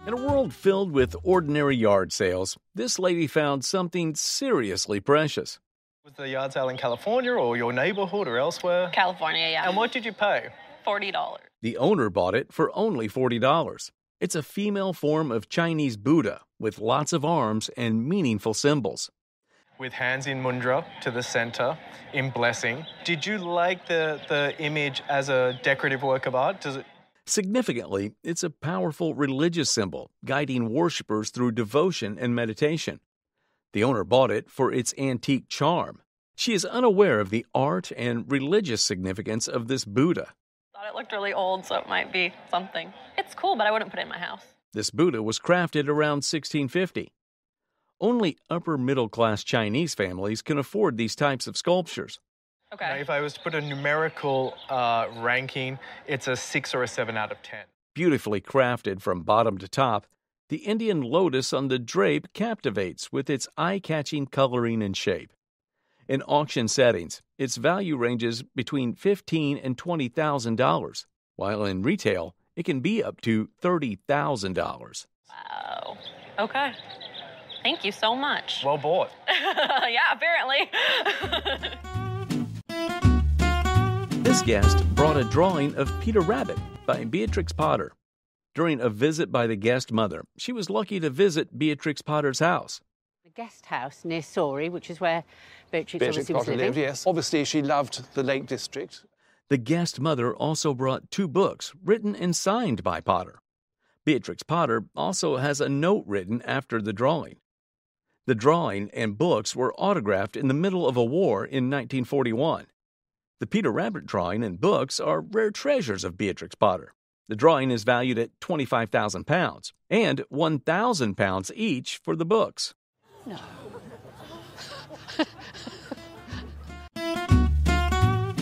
In a world filled with ordinary yard sales, this lady found something seriously precious. Was the yard sale in California or your neighborhood or elsewhere? California, yeah. And what did you pay? $40. The owner bought it for only $40. It's a female form of Chinese Buddha with lots of arms and meaningful symbols. With hands in mudra to the center, in blessing. Did you like the image as a decorative work of art? Significantly, it's a powerful religious symbol guiding worshippers through devotion and meditation. The owner bought it for its antique charm. She is unaware of the art and religious significance of this Buddha. Thought it looked really old, so it might be something. It's cool, but I wouldn't put it in my house. This Buddha was crafted around 1650. Only upper-middle-class Chinese families can afford these types of sculptures. Okay. Now, if I was to put a numerical ranking, it's a 6 or a 7 out of 10. Beautifully crafted from bottom to top, the Indian lotus on the drape captivates with its eye-catching coloring and shape. In auction settings, its value ranges between $15,000 and $20,000, while in retail, it can be up to $30,000. Wow. Okay. Thank you so much. Well bought. Yeah, apparently. This guest brought a drawing of Peter Rabbit by Beatrix Potter. During a visit by the guest mother, she was lucky to visit Beatrix Potter's house. The guest house near Sorey, which is where Beatrix obviously was Potter living. lived, yes. Obviously, she loved the Lake District. The guest mother also brought 2 books written and signed by Potter. Beatrix Potter also has a note written after the drawing. The drawing and books were autographed in the middle of a war in 1941. The Peter Rabbit drawing and books are rare treasures of Beatrix Potter. The drawing is valued at £25,000 and £1,000 each for the books. No.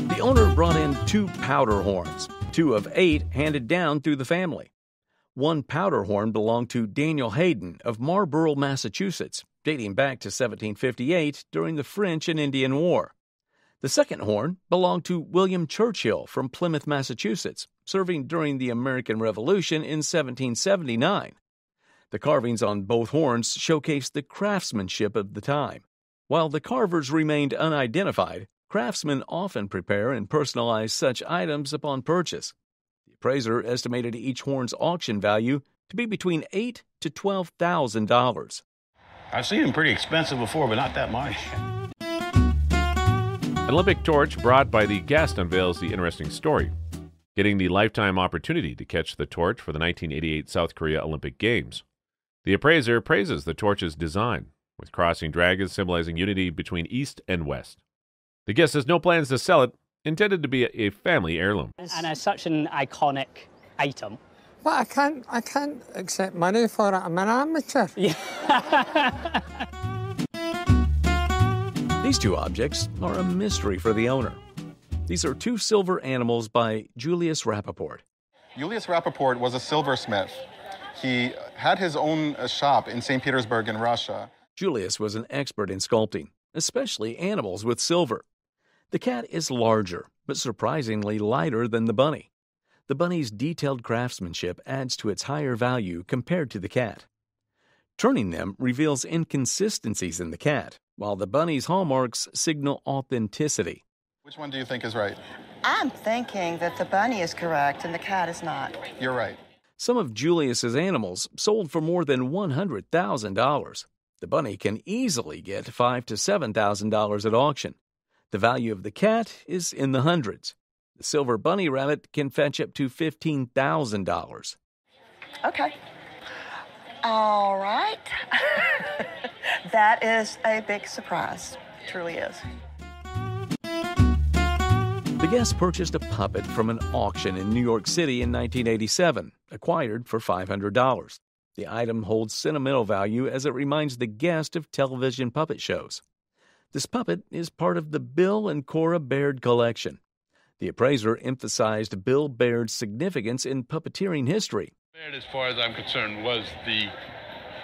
The owner brought in 2 powder horns, 2 of 8 handed down through the family. One powder horn belonged to Daniel Hayden of Marlborough, Massachusetts, dating back to 1758 during the French and Indian War. The second horn belonged to William Churchill from Plymouth, Massachusetts, serving during the American Revolution in 1779. The carvings on both horns showcased the craftsmanship of the time. While the carvers remained unidentified, craftsmen often prepare and personalize such items upon purchase. The appraiser estimated each horn's auction value to be between $8,000 to $12,000. I've seen them pretty expensive before, but not that much. An Olympic torch brought by the guest unveils the interesting story, getting the lifetime opportunity to catch the torch for the 1988 South Korea Olympic Games. The appraiser praises the torch's design, with crossing dragons symbolizing unity between East and West. The guest has no plans to sell it, intended to be a family heirloom. And as such an iconic item. But I can't accept money for it. I'm an amateur. Yeah. These 2 objects are a mystery for the owner. These are 2 silver animals by Julius Rappaport. Julius Rappaport was a silversmith. He had his own shop in St. Petersburg in Russia. Julius was an expert in sculpting, especially animals with silver. The cat is larger, but surprisingly lighter than the bunny. The bunny's detailed craftsmanship adds to its higher value compared to the cat. Turning them reveals inconsistencies in the cat, while the bunny's hallmarks signal authenticity. Which one do you think is right? I'm thinking that the bunny is correct and the cat is not. You're right. Some of Julius's animals sold for more than $100,000. The bunny can easily get $5,000 to $7,000 at auction. The value of the cat is in the hundreds. The silver bunny rabbit can fetch up to $15,000. Okay. All right. That is a big surprise. It truly is. The guest purchased a puppet from an auction in New York City in 1987, acquired for $500. The item holds sentimental value as it reminds the guest of television puppet shows. This puppet is part of the Bill and Cora Baird collection. The appraiser emphasized Bill Baird's significance in puppeteering history. Baird, as far as I'm concerned, was the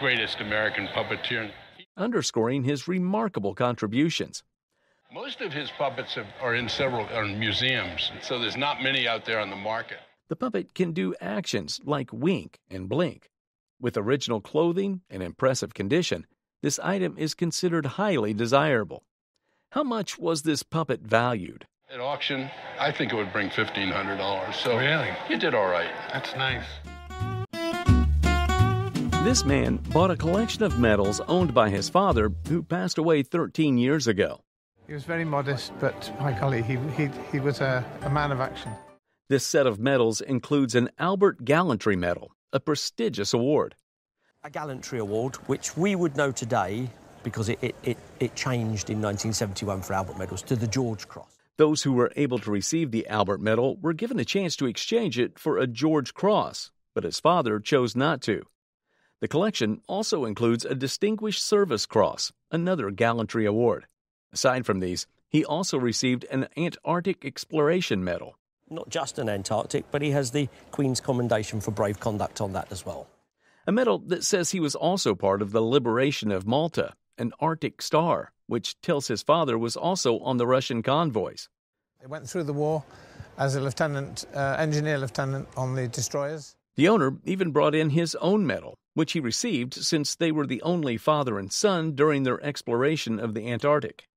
greatest American puppeteer, underscoring his remarkable contributions. Most of his puppets are in several museums, so there's not many out there on the market. The puppet can do actions like wink and blink. With original clothing and impressive condition, this item is considered highly desirable. How much was this puppet valued? At auction, I think it would bring $1,500. So really, you did all right. That's nice. This man bought a collection of medals owned by his father, who passed away 13 years ago. He was very modest, but by golly, he was a man of action. This set of medals includes an Albert Gallantry Medal, a prestigious award. A gallantry award, which we would know today, because it changed in 1971 for Albert Medals, to the George Cross. Those who were able to receive the Albert Medal were given a chance to exchange it for a George Cross, but his father chose not to. The collection also includes a Distinguished Service Cross, another gallantry award. Aside from these, he also received an Antarctic Exploration Medal. Not just an Antarctic, but he has the Queen's Commendation for Brave Conduct on that as well. A medal that says he was also part of the liberation of Malta, an Arctic Star, which tells his father was also on the Russian convoys. He went through the war as a engineer lieutenant on the destroyers. The owner even brought in his own medal, which he received since they were the only father and son during their exploration of the Antarctic.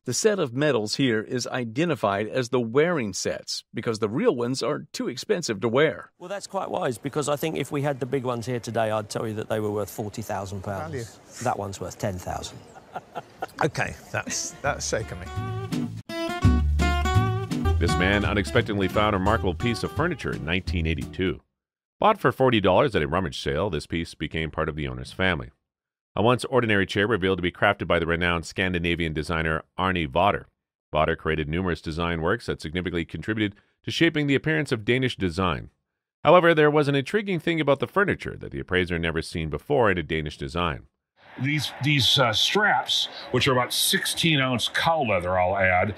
The set of medals here is identified as the wearing sets because the real ones are too expensive to wear. Well, that's quite wise, because I think if we had the big ones here today, I'd tell you that they were worth £40,000. That one's worth $10,000. OK, that's shaken me. This man unexpectedly found a remarkable piece of furniture in 1982. Bought for $40 at a rummage sale, this piece became part of the owner's family. A once ordinary chair revealed to be crafted by the renowned Scandinavian designer Arne Vodder. Vodder created numerous design works that significantly contributed to shaping the appearance of Danish design. However, there was an intriguing thing about the furniture that the appraiser never seen before in a Danish design. These straps, which are about 16-ounce cow leather, I'll add,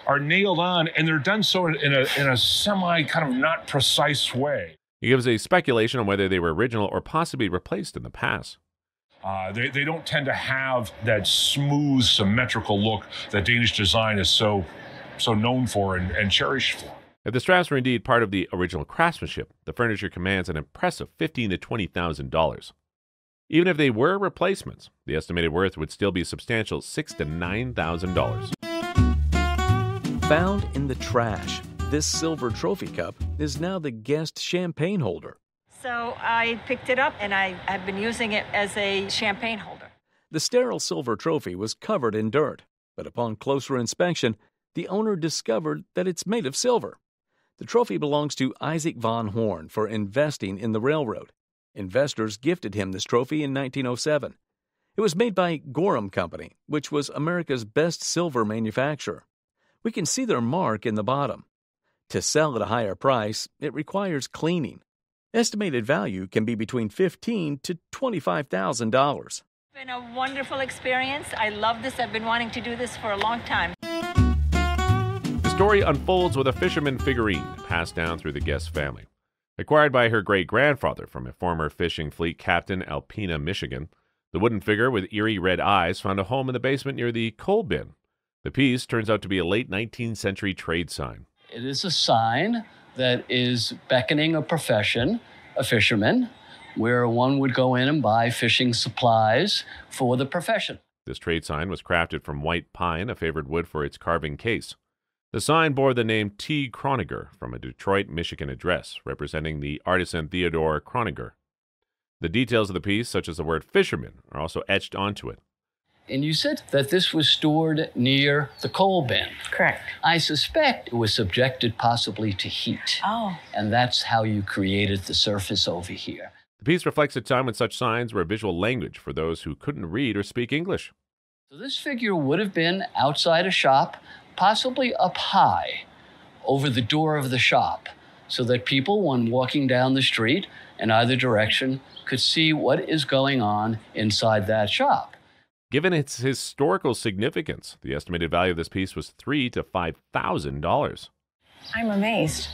are nailed on, and they're done so in a semi kind of not precise way. He gives a speculation on whether they were original or possibly replaced in the past. They don't tend to have that smooth, symmetrical look that Danish design is so known for and cherished for. If the straps were indeed part of the original craftsmanship, the furniture commands an impressive $15,000 to $20,000. Even if they were replacements, the estimated worth would still be a substantial $6,000 to $9,000. Found in the trash, this silver trophy cup is now the guest champagne holder. So I picked it up, and I have been using it as a champagne holder. The sterile silver trophy was covered in dirt, but upon closer inspection, the owner discovered that it's made of silver. The trophy belongs to Isaac von Horn for investing in the railroad. Investors gifted him this trophy in 1907. It was made by Gorham Company, which was America's best silver manufacturer. We can see their mark in the bottom. To sell at a higher price, it requires cleaning. Estimated value can be between $15,000 to $25,000. It's been a wonderful experience. I love this. I've been wanting to do this for a long time. The story unfolds with a fisherman figurine passed down through the guest family. Acquired by her great-grandfather from a former fishing fleet captain, Alpena, Michigan, the wooden figure with eerie red eyes found a home in the basement near the coal bin. The piece turns out to be a late 19th century trade sign. It is a sign that is beckoning a profession, a fisherman, where one would go in and buy fishing supplies for the profession. This trade sign was crafted from white pine, a favored wood for its carving case. The sign bore the name T. Croniger from a Detroit, Michigan address, representing the artisan Theodore Croniger. The details of the piece, such as the word fisherman, are also etched onto it. And you said that this was stored near the coal bin. Correct. I suspect it was subjected possibly to heat. Oh. And that's how you created the surface over here. The piece reflects a time when such signs were a visual language for those who couldn't read or speak English. So this figure would have been outside a shop, possibly up high over the door of the shop, so that people, when walking down the street in either direction, could see what is going on inside that shop. Given its historical significance, the estimated value of this piece was $3,000 to $5,000. I'm amazed.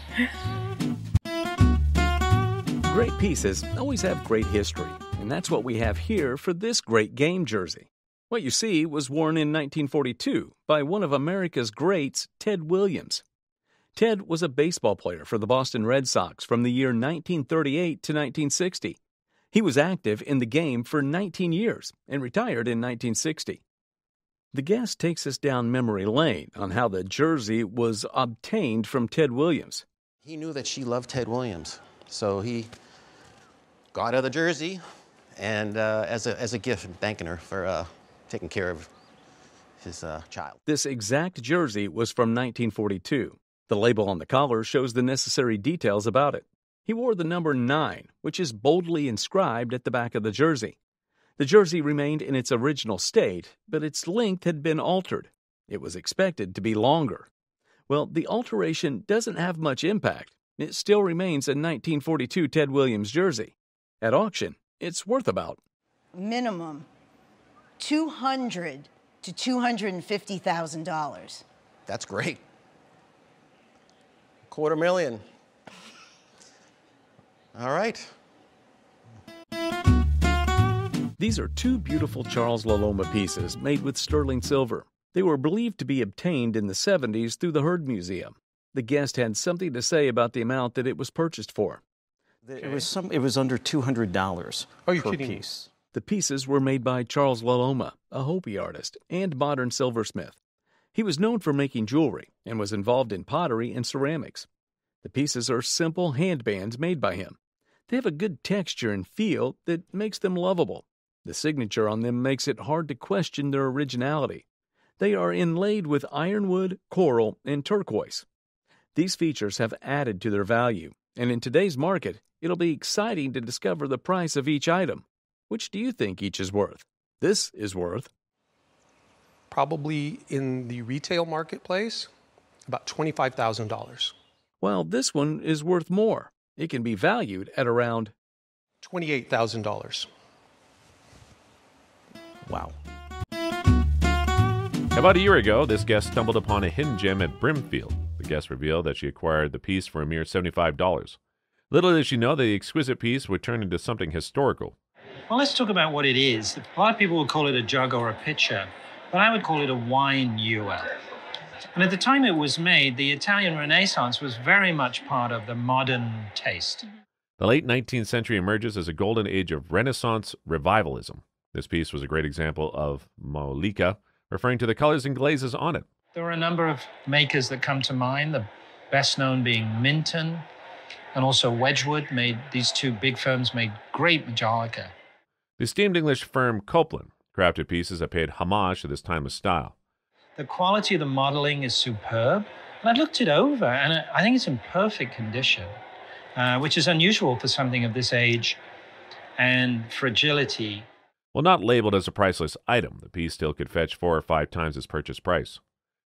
Great pieces always have great history, and that's what we have here for this great game jersey. What you see was worn in 1942 by one of America's greats, Ted Williams. Ted was a baseball player for the Boston Red Sox from the year 1938 to 1960. He was active in the game for 19 years and retired in 1960. The guest takes us down memory lane on how the jersey was obtained from Ted Williams. He knew that she loved Ted Williams, so he got her the jersey and as a gift, thanking her for taking care of his child. This exact jersey was from 1942. The label on the collar shows the necessary details about it. He wore the number 9, which is boldly inscribed at the back of the jersey. The jersey remained in its original state, but its length had been altered. It was expected to be longer. Well, the alteration doesn't have much impact. It still remains a 1942 Ted Williams jersey. At auction, it's worth about minimum $200,000 to $250,000. That's great. $250,000. All right. These are two beautiful Charles Loma pieces made with sterling silver. They were believed to be obtained in the 70s through the Heard Museum. The guest had something to say about the amount that it was purchased for. It was under $200 per piece. The pieces were made by Charles Loma, a Hopi artist and modern silversmith. He was known for making jewelry and was involved in pottery and ceramics. The pieces are simple handbands made by him. They have a good texture and feel that makes them lovable. The signature on them makes it hard to question their originality. They are inlaid with ironwood, coral, and turquoise. These features have added to their value, and in today's market, it'll be exciting to discover the price of each item. Which do you think each is worth? This is worth probably in the retail marketplace, about $25,000. While this one is worth more. It can be valued at around $28,000. Wow. About a year ago, this guest stumbled upon a hidden gem at Brimfield. The guest revealed that she acquired the piece for a mere $75. Little did she know the exquisite piece would turn into something historical. Well, let's talk about what it is. A lot of people would call it a jug or a pitcher, but I would call it a wine ewer. And at the time it was made, the Italian Renaissance was very much part of the modern taste. The late 19th century emerges as a golden age of Renaissance revivalism. This piece was a great example of Molica, referring to the colors and glazes on it. There are a number of makers that come to mind, the best known being Minton and also Wedgwood. These two big firms made great Majolica. The esteemed English firm Copeland crafted pieces that paid homage to this timeless style. The quality of the modeling is superb. And I looked it over, and I think it's in perfect condition, which is unusual for something of this age and fragility. While not labeled as a priceless item, the piece still could fetch 4 or 5 times its purchase price.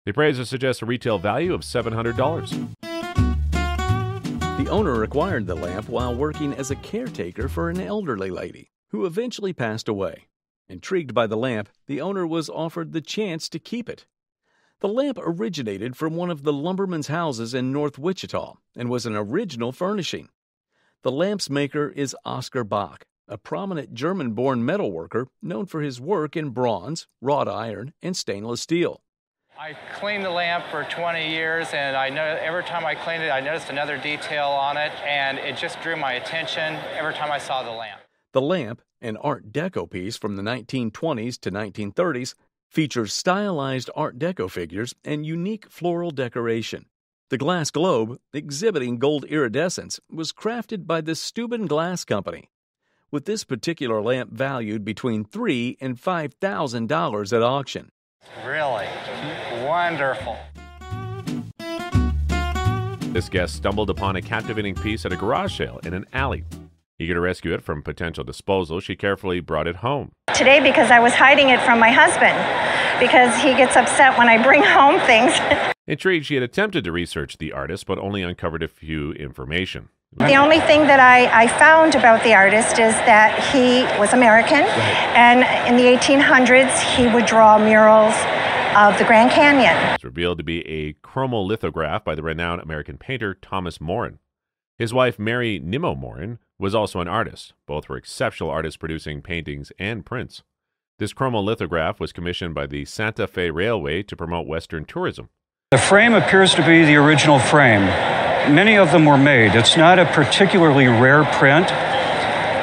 The appraiser suggests a retail value of $700. The owner acquired the lamp while working as a caretaker for an elderly lady who eventually passed away. Intrigued by the lamp, the owner was offered the chance to keep it. The lamp originated from one of the lumbermen's houses in North Wichita and was an original furnishing. The lamp's maker is Oscar Bach, a prominent German-born metalworker known for his work in bronze, wrought iron, and stainless steel. I cleaned the lamp for 20 years, and I know every time I cleaned it, I noticed another detail on it, and it just drew my attention every time I saw the lamp. The lamp, an Art Deco piece from the 1920s to 1930s, features stylized Art Deco figures and unique floral decoration. The glass globe, exhibiting gold iridescence, was crafted by the Steuben Glass Company, with this particular lamp valued between $3,000 and $5,000 at auction. Really wonderful. This guest stumbled upon a captivating piece at a garage sale in an alley. Eager to rescue it from potential disposal, she carefully brought it home. Today, because I was hiding it from my husband, because he gets upset when I bring home things. Intrigued, she had attempted to research the artist, but only uncovered a few information. The only thing that I found about the artist is that he was American, and in the 1800s, he would draw murals of the Grand Canyon. It's revealed to be a chromolithograph by the renowned American painter Thomas Morin. His wife, Mary Nimmo Morin, was also an artist. Both were exceptional artists producing paintings and prints. This chromolithograph was commissioned by the Santa Fe Railway to promote Western tourism. The frame appears to be the original frame. Many of them were made. It's not a particularly rare print,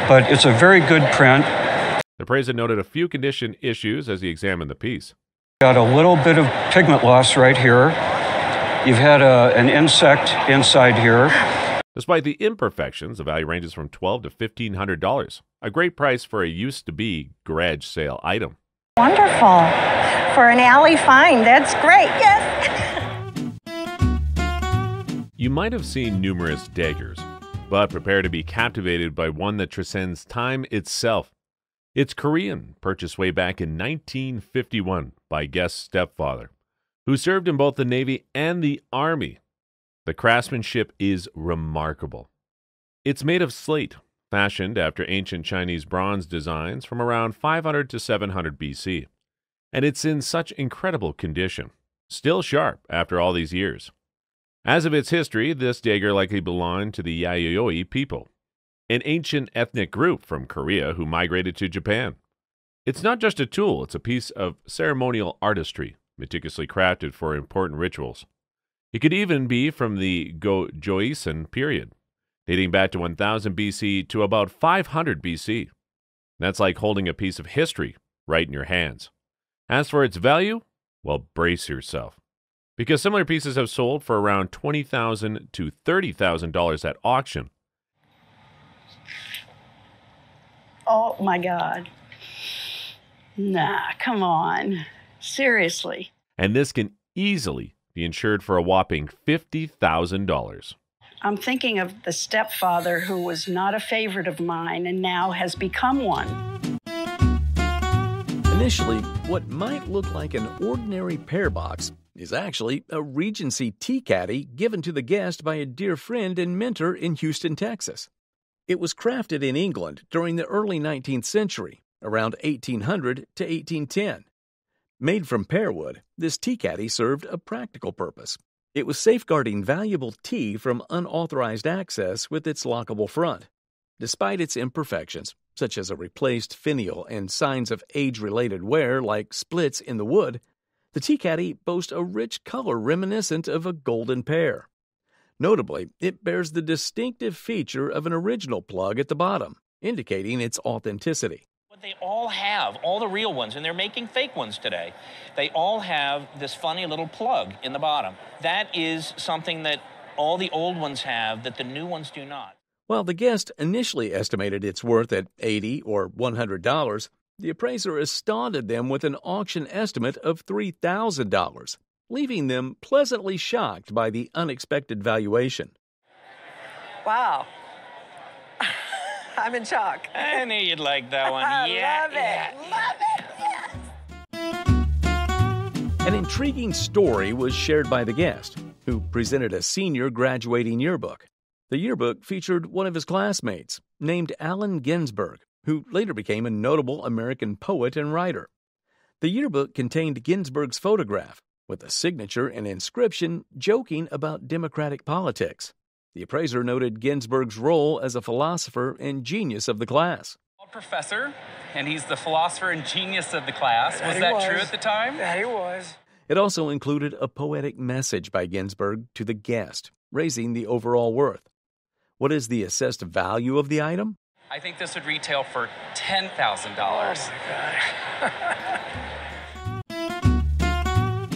but it's a very good print. The appraiser noted a few condition issues as he examined the piece. Got a little bit of pigment loss right here. You've had an insect inside here. Despite the imperfections, the value ranges from $1,200 to $1,500. A great price for a used-to-be garage sale item. Wonderful. For an alley find, that's great, yes. You might have seen numerous Dgers, but prepare to be captivated by one that transcends time itself. It's Korean, purchased way back in 1951 by Guest's stepfather, who served in both the Navy and the Army. The craftsmanship is remarkable. It's made of slate, fashioned after ancient Chinese bronze designs from around 500 to 700 BC. And it's in such incredible condition, still sharp after all these years. As of its history, this Dger likely belonged to the Yayoi people, an ancient ethnic group from Korea who migrated to Japan. It's not just a tool, it's a piece of ceremonial artistry, meticulously crafted for important rituals. It could even be from the Go-Joseon period, dating back to 1000 BC to about 500 BC. That's like holding a piece of history right in your hands. As for its value, well, brace yourself, because similar pieces have sold for around $20,000 to $30,000 at auction. Oh my God. Nah, come on. Seriously. And this can easily be insured for a whopping $50,000. I'm thinking of the stepfather who was not a favorite of mine and now has become one. Initially, what might look like an ordinary pear box is actually a Regency tea caddy given to the guest by a dear friend and mentor in Houston, Texas. It was crafted in England during the early 19th century, around 1800 to 1810. Made from pear wood, this tea caddy served a practical purpose. It was safeguarding valuable tea from unauthorized access with its lockable front. Despite its imperfections, such as a replaced finial and signs of age-related wear like splits in the wood, the tea caddy boasts a rich color reminiscent of a golden pear. Notably, it bears the distinctive feature of an original plug at the bottom, indicating its authenticity. What they all have, all the real ones, and they're making fake ones today, they all have this funny little plug in the bottom. That is something that all the old ones have that the new ones do not. While the guest initially estimated its worth at $80 or $100, the appraiser astounded them with an auction estimate of $3,000, leaving them pleasantly shocked by the unexpected valuation. Wow. I'm in shock. I knew you'd like that one. Love it. An intriguing story was shared by the guest, who presented a senior graduating yearbook. The yearbook featured one of his classmates, named Allen Ginsberg, who later became a notable American poet and writer. The yearbook contained Ginsberg's photograph, with a signature and inscription joking about democratic politics. The appraiser noted Ginsberg's role as a philosopher and genius of the class. Professor, and he's the philosopher and genius of the class. Was that true at the time? Yeah, he was. It also included a poetic message by Ginsberg to the guest, raising the overall worth. What is the assessed value of the item? I think this would retail for $10,000. Oh, my God.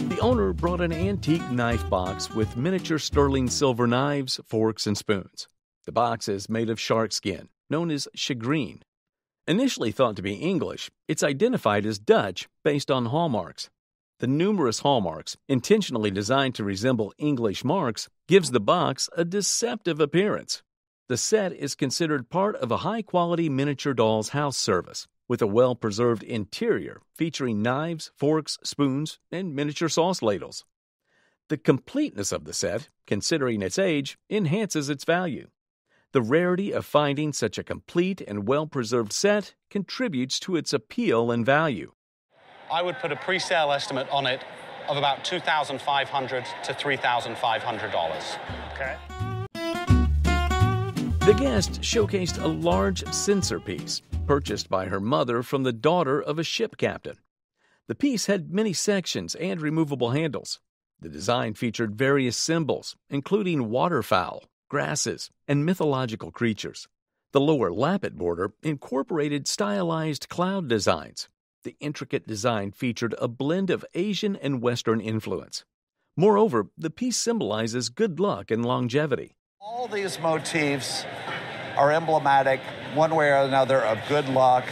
The owner brought an antique knife box with miniature sterling silver knives, forks, and spoons. The box is made of shark skin, known as shagreen. Initially thought to be English, it's identified as Dutch based on hallmarks. The numerous hallmarks, intentionally designed to resemble English marks, gives the box a deceptive appearance. The set is considered part of a high-quality miniature doll's house service, with a well-preserved interior featuring knives, forks, spoons, and miniature sauce ladles. The completeness of the set, considering its age, enhances its value. The rarity of finding such a complete and well-preserved set contributes to its appeal and value. I would put a pre-sale estimate on it of about $2,500 to $3,500. Okay. The guest showcased a large censer piece, purchased by her mother from the daughter of a ship captain. The piece had many sections and removable handles. The design featured various symbols, including waterfowl, grasses, and mythological creatures. The lower lappet border incorporated stylized cloud designs. The intricate design featured a blend of Asian and Western influence. Moreover, the piece symbolizes good luck and longevity. All these motifs are emblematic, one way or another, of good luck,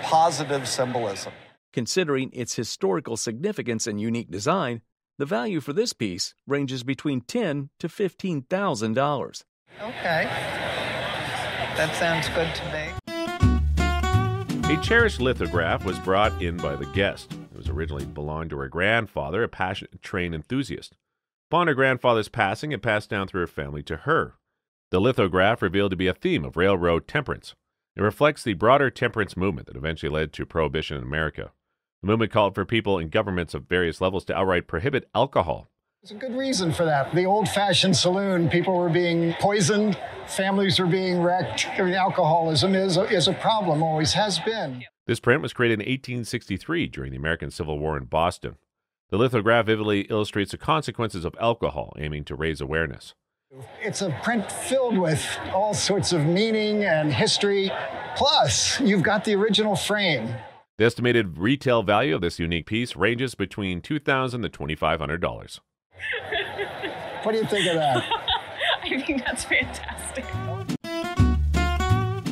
positive symbolism. Considering its historical significance and unique design, the value for this piece ranges between $10,000 to $15,000. Okay. That sounds good to me. A cherished lithograph was brought in by the guest. It was originally belonged to her grandfather, a passionate train enthusiast. Upon her grandfather's passing, it passed down through her family to her. The lithograph revealed to be a theme of railroad temperance. It reflects the broader temperance movement that eventually led to prohibition in America. The movement called for people and governments of various levels to outright prohibit alcohol. There's a good reason for that. The old-fashioned saloon, people were being poisoned, families were being wrecked. I mean, alcoholism is a problem, always has been. This print was created in 1863 during the American Civil War in Boston. The lithograph vividly illustrates the consequences of alcohol, aiming to raise awareness. It's a print filled with all sorts of meaning and history. Plus, you've got the original frame. The estimated retail value of this unique piece ranges between $2,000 to $2,500. What do you think of that? I think that's fantastic.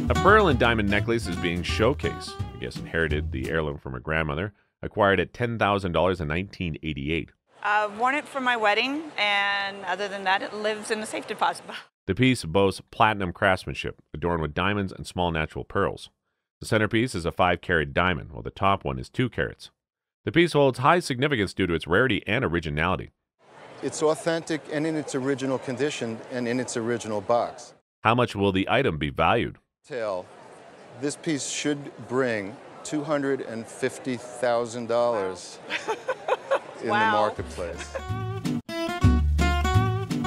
A pearl and diamond necklace is being showcased. I guess inherited the heirloom from her grandmother, acquired at $10,000 in 1988. I've worn it for my wedding, and other than that, it lives in a safe deposit box. The piece boasts platinum craftsmanship, adorned with diamonds and small natural pearls. The centerpiece is a 5-carat diamond, while the top one is 2 carats. The piece holds high significance due to its rarity and originality. It's authentic and in its original condition and in its original box. How much will the item be valued? This piece should bring $250,000 in the marketplace.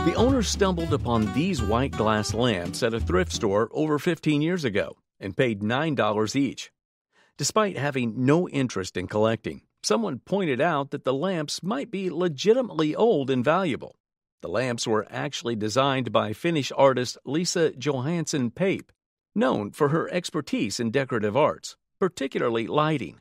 The owner stumbled upon these white glass lamps at a thrift store over 15 years ago and paid $9 each. Despite having no interest in collecting, someone pointed out that the lamps might be legitimately old and valuable. The lamps were actually designed by Finnish artist Lisa Johansson Pape, known for her expertise in decorative arts, particularly lighting.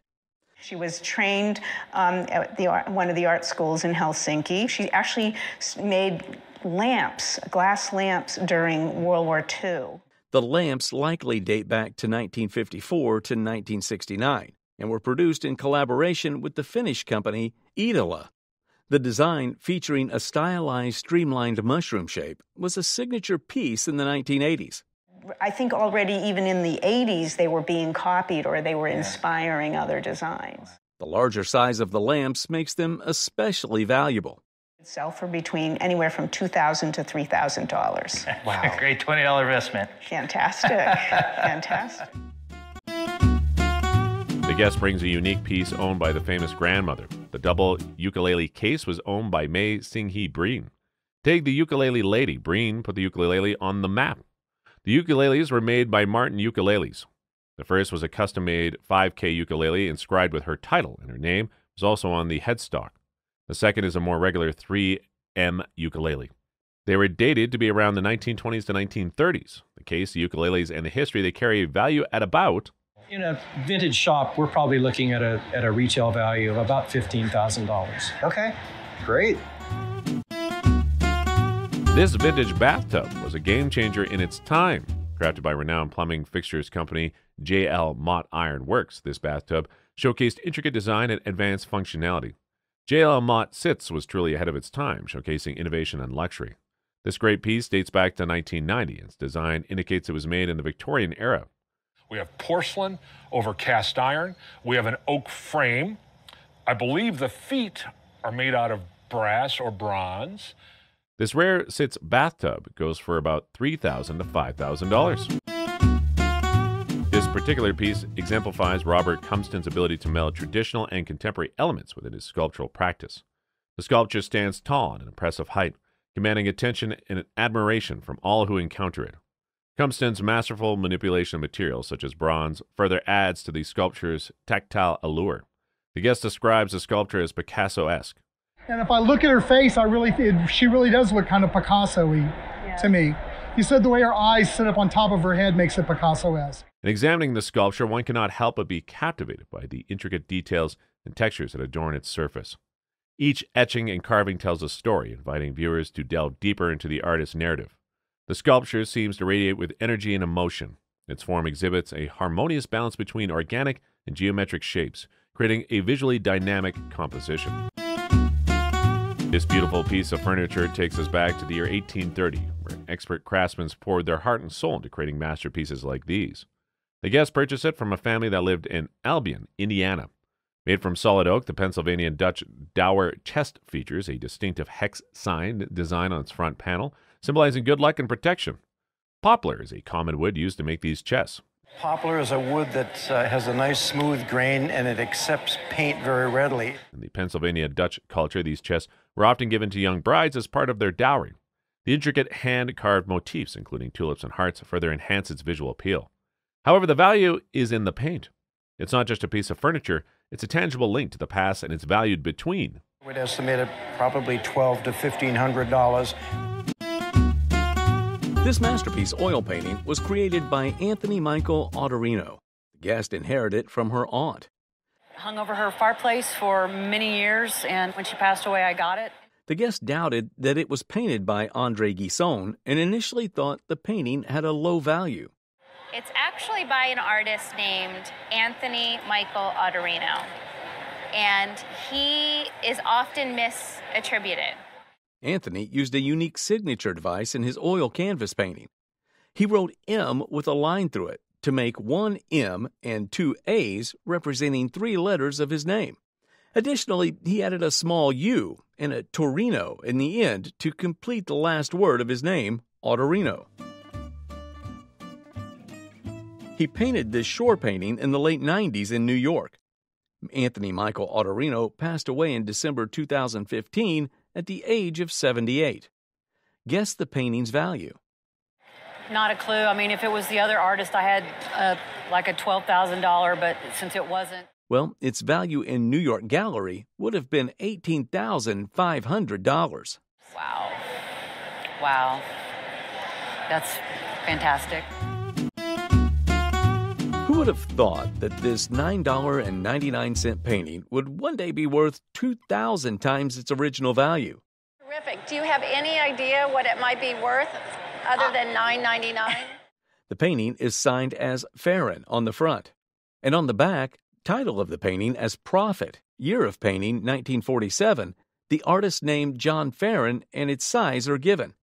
She was trained at one of the art schools in Helsinki. She actually made lamps, glass lamps, during World War II. The lamps likely date back to 1954 to 1969 and were produced in collaboration with the Finnish company Ukulele. The design, featuring a stylized, streamlined mushroom shape, was a signature piece in the 1980s. I think already even in the 80s they were being copied or they were inspiring other designs. The larger size of the lamps makes them especially valuable. They sell for between anywhere from $2,000 to $3,000. Wow. Great $20 investment. Fantastic. Fantastic. The guest brings a unique piece owned by the famous grandmother. The double ukulele case was owned by May Singhi Breen. Take the ukulele lady. Breen put the ukulele on the map. The ukuleles were made by Martin Ukuleles. The first was a custom-made 5K ukulele inscribed with her title, and her name was also on the headstock. The second is a more regular 3M ukulele. They were dated to be around the 1920s to 1930s. The case, the ukuleles, and the history they carry value at about... In a vintage shop, we're probably looking at a retail value of about $15,000. Okay, great. This vintage bathtub was a game changer in its time. Crafted by renowned plumbing fixtures company J.L. Mott Iron Works, this bathtub showcased intricate design and advanced functionality. J.L. Mott Sits was truly ahead of its time, showcasing innovation and luxury. This great piece dates back to 1990. Its design indicates it was made in the Victorian era. We have porcelain over cast iron. We have an oak frame. I believe the feet are made out of brass or bronze. This rare Sits bathtub goes for about $3,000 to $5,000. This particular piece exemplifies Robert Cumston's ability to meld traditional and contemporary elements within his sculptural practice. The sculpture stands tall at an impressive height, commanding attention and admiration from all who encounter it. Cumston's masterful manipulation of materials such as bronze further adds to the sculpture's tactile allure. The guest describes the sculpture as Picasso-esque. And if I look at her face, she really does look kind of Picasso-y to me. He said the way her eyes sit up on top of her head makes it Picasso-esque. In examining the sculpture, one cannot help but be captivated by the intricate details and textures that adorn its surface. Each etching and carving tells a story, inviting viewers to delve deeper into the artist's narrative. The sculpture seems to radiate with energy and emotion. Its form exhibits a harmonious balance between organic and geometric shapes, creating a visually dynamic composition. This beautiful piece of furniture takes us back to the year 1830, where expert craftsmen poured their heart and soul into creating masterpieces like these. The guests purchased it from a family that lived in Albion, Indiana. Made from solid oak, the Pennsylvania Dutch dower chest features a distinctive hex sign design on its front panel, symbolizing good luck and protection. Poplar is a common wood used to make these chests. Poplar is a wood that has a nice smooth grain and it accepts paint very readily. In the Pennsylvania Dutch culture, these chests were often given to young brides as part of their dowry. The intricate hand-carved motifs, including tulips and hearts, further enhance its visual appeal. However, the value is in the paint. It's not just a piece of furniture, it's a tangible link to the past, and it's valued between. We'd estimate it probably $1,200 to $1,500. This masterpiece oil painting was created by Anthony Michael Ottorino. The guest inherited it from her aunt. Hung over her fireplace for many years, and when she passed away, I got it. The guest doubted that it was painted by André Guisson and initially thought the painting had a low value. It's actually by an artist named Anthony Michael Ottorino, and he is often misattributed. Anthony used a unique signature device in his oil canvas painting. He wrote M with a line through it to make one M and two A's representing 3 letters of his name. Additionally, he added a small U and a Torino in the end to complete the last word of his name, Ottorino. He painted this shore painting in the late 90s in New York. Anthony Michael Ottorino passed away in December 2015 at the age of 78. Guess the painting's value. Not a clue. I mean, if it was the other artist, I had like a $12,000, but since it wasn't. Well, its value in New York Gallery would have been $18,500. Wow. Wow. That's fantastic. Who would have thought that this $9.99 painting would one day be worth 2,000 times its original value? Terrific. Do you have any idea what it might be worth other than $9.99? The painting is signed as Farron on the front, and on the back, title of the painting as Prophet, year of painting 1947, the artist's name John Farron, and its size are given.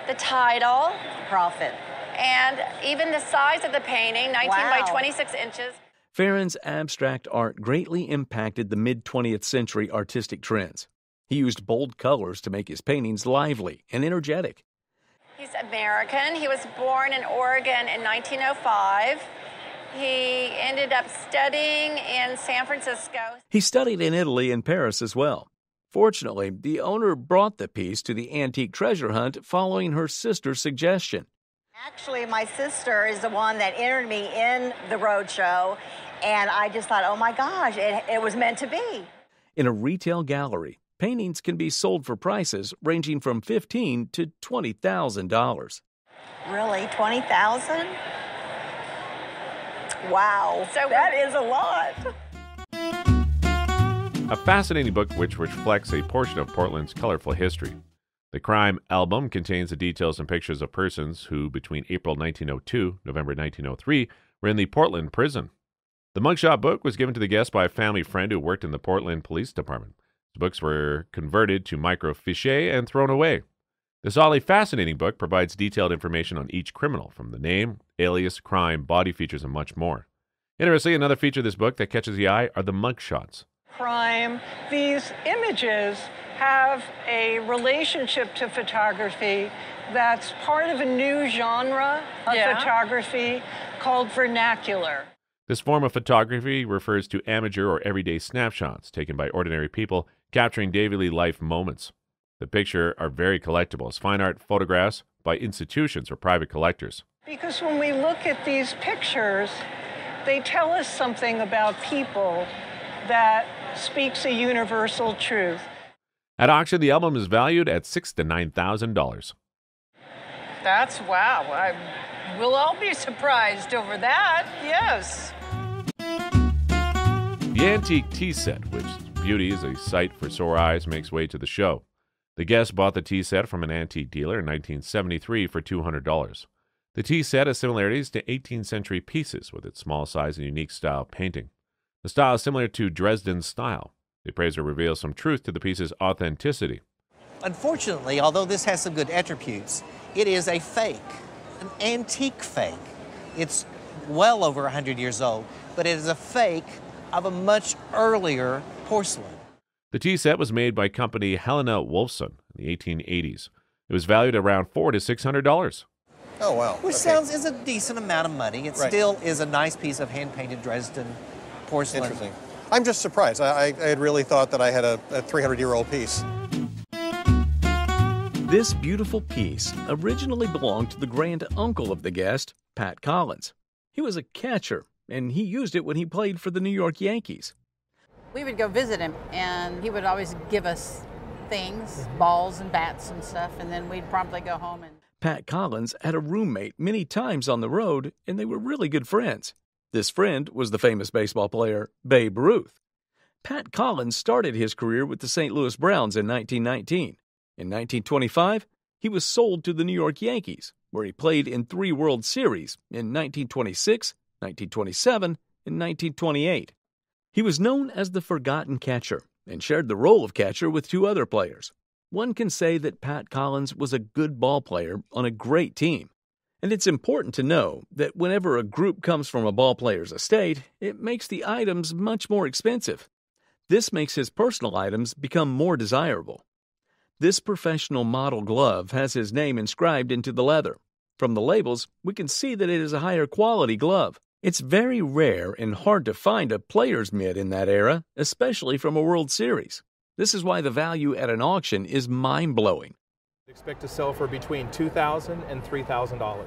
The title, Prophet. and even the size of the painting, 19 by 26 inches. Farron's abstract art greatly impacted the mid-20th century artistic trends. He used bold colors to make his paintings lively and energetic. He's American. He was born in Oregon in 1905. He ended up studying in San Francisco. He studied in Italy and Paris as well. Fortunately, the owner brought the piece to the antique treasure hunt following her sister's suggestion. Actually, my sister is the one that entered me in the Roadshow, and I just thought, oh my gosh, it was meant to be. In a retail gallery, paintings can be sold for prices ranging from $15,000 to $20,000. Really? $20,000? Wow, so that is a lot. A fascinating book which reflects a portion of Portland's colorful history. The crime album contains the details and pictures of persons who, between April 1902 November 1903, were in the Portland prison. The mugshot book was given to the guest by a family friend who worked in the Portland Police Department. The books were converted to microfiche and thrown away. This oddly fascinating book provides detailed information on each criminal, from the name, alias, crime, body features, and much more. Interestingly, another feature of this book that catches the eye are the mugshots. Crime. These images have a relationship to photography that's part of a new genre of photography called vernacular. This form of photography refers to amateur or everyday snapshots taken by ordinary people capturing daily life moments. The pictures are very collectible as fine art photographs by institutions or private collectors. Because when we look at these pictures, they tell us something about people that speaks a universal truth. At auction, the album is valued at $6,000 to $9,000. That's wow. We'll all be surprised over that. Yes. The antique tea set, which beauty is a sight for sore eyes, makes way to the show. The guest bought the tea set from an antique dealer in 1973 for $200. The tea set has similarities to 18th century pieces with its small size and unique style of painting. The style is similar to Dresden style. The appraiser reveals some truth to the piece's authenticity. Unfortunately, although this has some good attributes, it is a fake, an antique fake. It's well over 100 years old, but it is a fake of a much earlier porcelain. The tea set was made by company Helena Wolfson in the 1880s. It was valued at around $400 to $600. Oh, wow. Which sounds is a decent amount of money. It still is a nice piece of hand-painted Dresden porcelain. Interesting. I'm just surprised. I had really thought that I had a 300-year-old piece. This beautiful piece originally belonged to the grand uncle of the guest, Pat Collins. He was a catcher, and he used it when he played for the New York Yankees. We would go visit him, and he would always give us things, balls and bats and stuff, and then we'd promptly go home. And Pat Collins had a roommate many times on the road, and they were really good friends. This friend was the famous baseball player Babe Ruth. Pat Collins started his career with the St. Louis Browns in 1919. In 1925, he was sold to the New York Yankees, where he played in 3 World Series in 1926, 1927, and 1928. He was known as the Forgotten Catcher and shared the role of catcher with 2 other players. One can say that Pat Collins was a good ball player on a great team. And it's important to know that whenever a group comes from a ball player's estate, it makes the items much more expensive. This makes his personal items become more desirable. This professional model glove has his name inscribed into the leather. From the labels, we can see that it is a higher quality glove. It's very rare and hard to find a player's mitt in that era, especially from a World Series. This is why the value at an auction is mind-blowing. Expect to sell for between $2,000 and $3,000.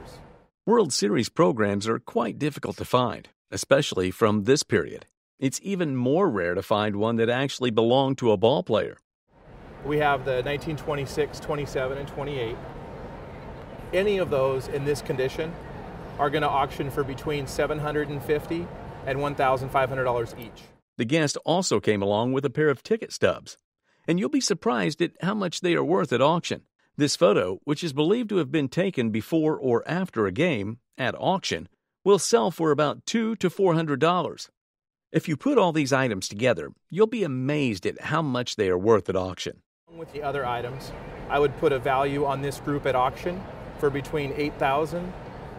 World Series programs are quite difficult to find, especially from this period. It's even more rare to find one that actually belonged to a ball player. We have the 1926, 27, and 28. Any of those in this condition are going to auction for between $750 and $1,500 each. The guest also came along with a pair of ticket stubs, and you'll be surprised at how much they are worth at auction. This photo, which is believed to have been taken before or after a game, at auction, will sell for about $200 to $400. If you put all these items together, you'll be amazed at how much they are worth at auction. With the other items, I would put a value on this group at auction for between $8,000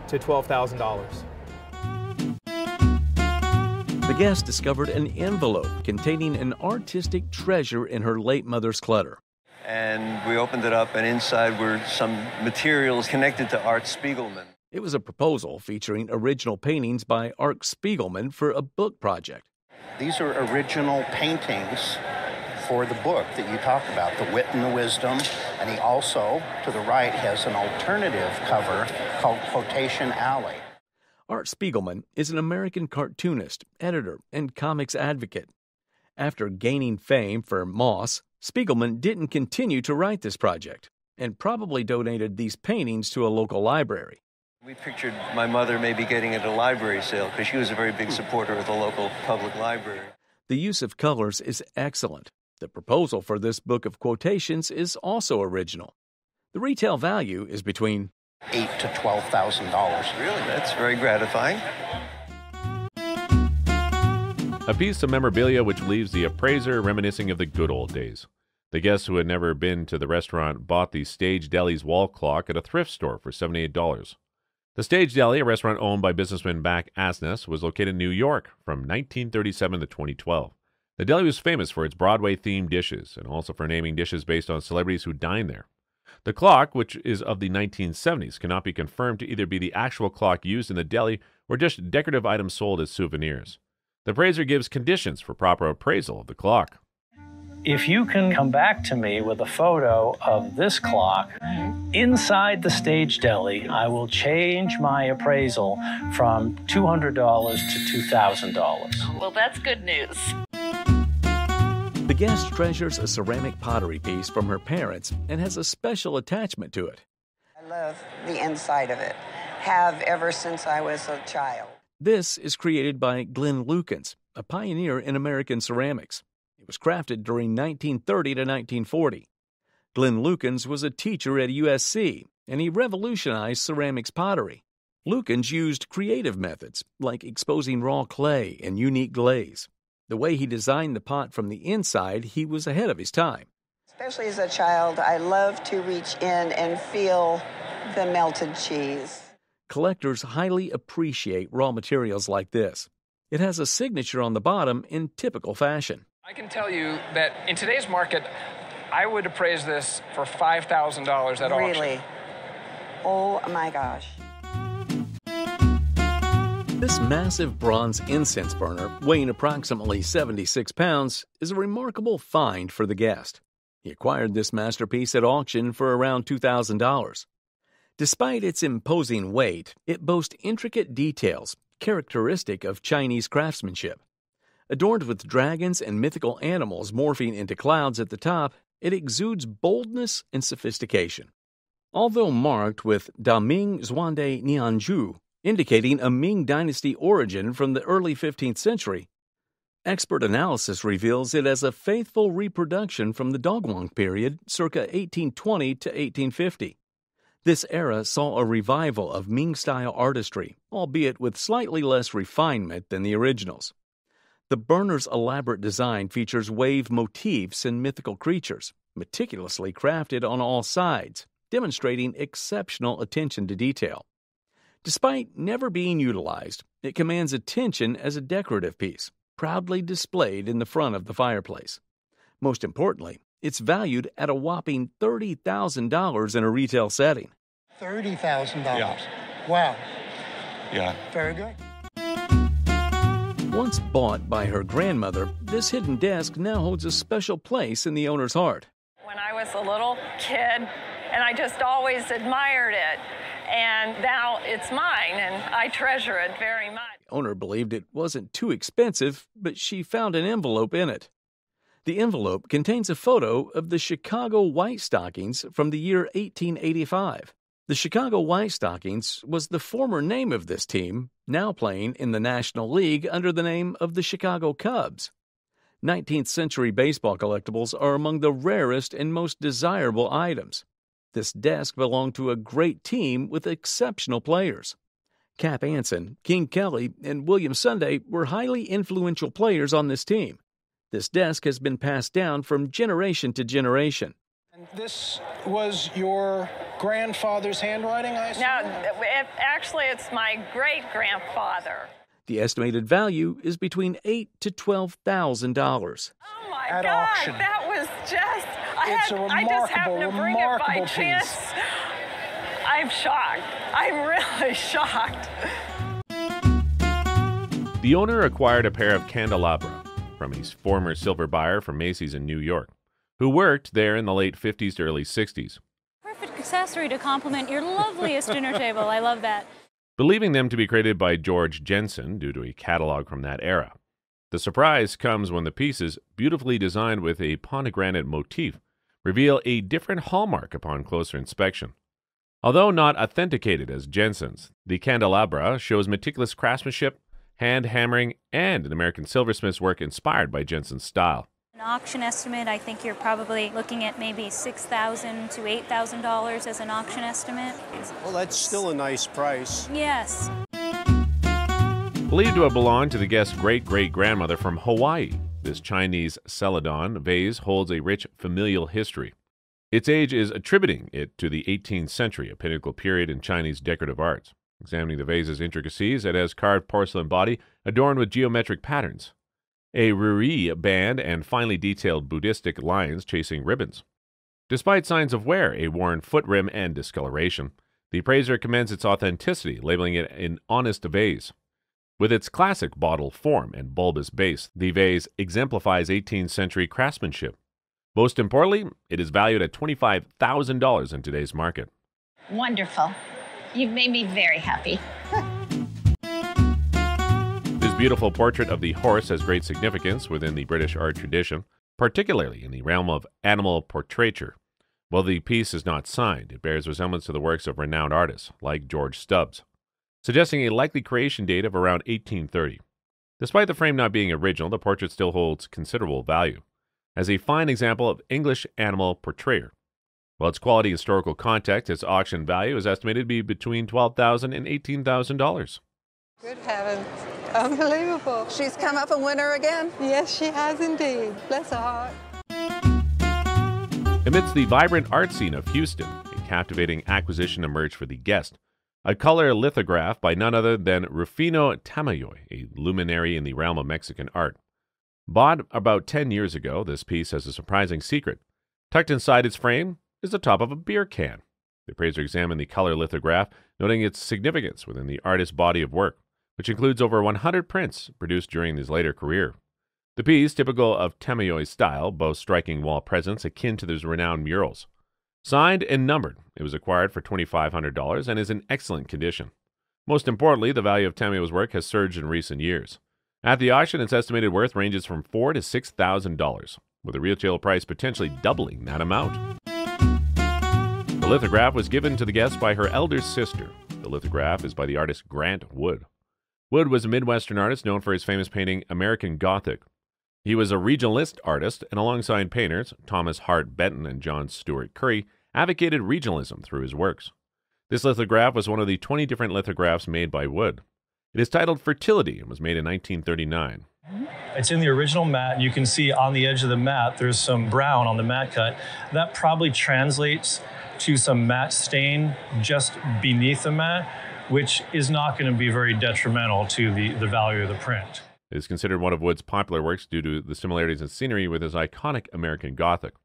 to $12,000. The guest discovered an envelope containing an artistic treasure in her late mother's clutter. And we opened it up, and inside were some materials connected to Art Spiegelman. It was a proposal featuring original paintings by Art Spiegelman for a book project. These are original paintings for the book that you talked about, The Wit and the Wisdom, and he also, to the right, has an alternative cover called Quotation Alley. Art Spiegelman is an American cartoonist, editor, and comics advocate. After gaining fame for Moss, Spiegelman didn't continue to write this project and probably donated these paintings to a local library. We pictured my mother maybe getting at a library sale because she was a very big supporter of the local public library. The use of colors is excellent. The proposal for this book of quotations is also original. The retail value is between $8,000 to $12,000. Really? That's very gratifying. A piece of memorabilia which leaves the appraiser reminiscing of the good old days. The guest who had never been to the restaurant bought the Stage Deli's wall clock at a thrift store for $78. The Stage Deli, a restaurant owned by businessman Back Asness, was located in New York from 1937 to 2012. The deli was famous for its Broadway-themed dishes and also for naming dishes based on celebrities who dined there. The clock, which is of the 1970s, cannot be confirmed to either be the actual clock used in the deli or just decorative items sold as souvenirs. The appraiser gives conditions for proper appraisal of the clock. If you can come back to me with a photo of this clock inside the Stage Deli, I will change my appraisal from $200 to $2,000. Well, that's good news. The guest treasures a ceramic pottery piece from her parents and has a special attachment to it. I love the inside of it. Have ever since I was a child. This is created by Glenn Lukens, a pioneer in American ceramics. It was crafted during 1930 to 1940. Glenn Lukens was a teacher at USC, and he revolutionized ceramics pottery. Lukens used creative methods, like exposing raw clay and unique glaze. The way he designed the pot from the inside, he was ahead of his time. Especially as a child, I love to reach in and feel the melted cheese. Collectors highly appreciate raw materials like this. It has a signature on the bottom in typical fashion. I can tell you that in today's market, I would appraise this for $5,000 at auction. Really? Oh my gosh. This massive bronze incense burner, weighing approximately 76 pounds, is a remarkable find for the guest. He acquired this masterpiece at auction for around $2,000. Despite its imposing weight, it boasts intricate details characteristic of Chinese craftsmanship. Adorned with dragons and mythical animals morphing into clouds at the top, it exudes boldness and sophistication. Although marked with Da Ming Zhuande Nianzhu, indicating a Ming dynasty origin from the early 15th century, expert analysis reveals it as a faithful reproduction from the Dongguan period circa 1820 to 1850. This era saw a revival of Ming-style artistry, albeit with slightly less refinement than the originals. The burner's elaborate design features wave motifs and mythical creatures, meticulously crafted on all sides, demonstrating exceptional attention to detail. Despite never being utilized, it commands attention as a decorative piece, proudly displayed in the front of the fireplace. Most importantly, it's valued at a whopping $30,000 in a retail setting. $30,000. Yeah. Wow. Yeah. Very good. Once bought by her grandmother, this hidden desk now holds a special place in the owner's heart. When I was a little kid, and I just always admired it, and now it's mine, and I treasure it very much. The owner believed it wasn't too expensive, but she found an envelope in it. The envelope contains a photo of the Chicago White Stockings from the year 1885. The Chicago White Stockings was the former name of this team, now playing in the National League under the name of the Chicago Cubs. 19th century baseball collectibles are among the rarest and most desirable items. This desk belonged to a great team with exceptional players. Cap Anson, King Kelly, and William Sunday were highly influential players on this team. This desk has been passed down from generation to generation. And this was your grandfather's handwriting, I assume? No, actually, it's my great-grandfather. The estimated value is between $8,000 to $12,000. Oh, my At God, auction. that was just... I just happened to bring it by piece. chance. I'm shocked. I'm really shocked. The owner acquired a pair of candelabra from his former silver buyer from Macy's in New York, who worked there in the late 50s to early 60s. Perfect accessory to complement your loveliest dinner table. I love that. Believing them to be created by George Jensen due to a catalog from that era. The surprise comes when the pieces, beautifully designed with a pomegranate motif, reveal a different hallmark upon closer inspection. Although not authenticated as Jensen's, the candelabra shows meticulous craftsmanship, hand hammering, and an American silversmith's work inspired by Jensen's style. An auction estimate, I think you're probably looking at maybe $6,000 to $8,000 as an auction estimate. Well, that's still a nice price. Yes. Believed to have belonged to the guest's great-great-grandmother from Hawaii, this Chinese celadon vase holds a rich familial history. Its age is attributing it to the 18th century, a pinnacle period in Chinese decorative arts. Examining the vase's intricacies, it has carved porcelain body adorned with geometric patterns, a ruri band, and finely detailed Buddhistic lions chasing ribbons. Despite signs of wear, a worn foot rim, and discoloration, the appraiser commends its authenticity, labeling it an honest vase. With its classic bottle form and bulbous base, the vase exemplifies 18th century craftsmanship. Most importantly, it is valued at $25,000 in today's market. Wonderful. You've made me very happy. This beautiful portrait of the horse has great significance within the British art tradition, particularly in the realm of animal portraiture. While the piece is not signed, it bears resemblance to the works of renowned artists like George Stubbs, suggesting a likely creation date of around 1830. Despite the frame not being original, the portrait still holds considerable value, as a fine example of English animal portraiture. While its quality and historical context, its auction value is estimated to be between $12,000 and $18,000. Good heavens. Unbelievable. She's come up a winner again? Yes, she has indeed. Bless her heart. Amidst the vibrant art scene of Houston, a captivating acquisition emerged for the guest. A color lithograph by none other than Rufino Tamayo, a luminary in the realm of Mexican art. Bought about 10 years ago, this piece has a surprising secret. Tucked inside its frame is the top of a beer can. The appraiser examined the color lithograph, noting its significance within the artist's body of work, which includes over 100 prints produced during his later career. The piece, typical of Tamayo's style, boasts striking wall presence akin to his renowned murals. Signed and numbered, it was acquired for $2,500 and is in excellent condition. Most importantly, the value of Tamayo's work has surged in recent years. At the auction, its estimated worth ranges from $4,000 to $6,000, with a retail price potentially doubling that amount. The lithograph was given to the guest by her elder sister. The lithograph is by the artist Grant Wood. Wood was a Midwestern artist known for his famous painting American Gothic. He was a regionalist artist, and alongside painters Thomas Hart Benton and John Stuart Curry, advocated regionalism through his works. This lithograph was one of the 20 different lithographs made by Wood. It is titled Fertility and was made in 1939. It's in the original mat. You can see on the edge of the mat, there's some brown on the mat cut. That probably translates to some matte stain just beneath the mat, which is not going to be very detrimental to the value of the print. It is considered one of Wood's popular works due to the similarities in scenery with his iconic American Gothic.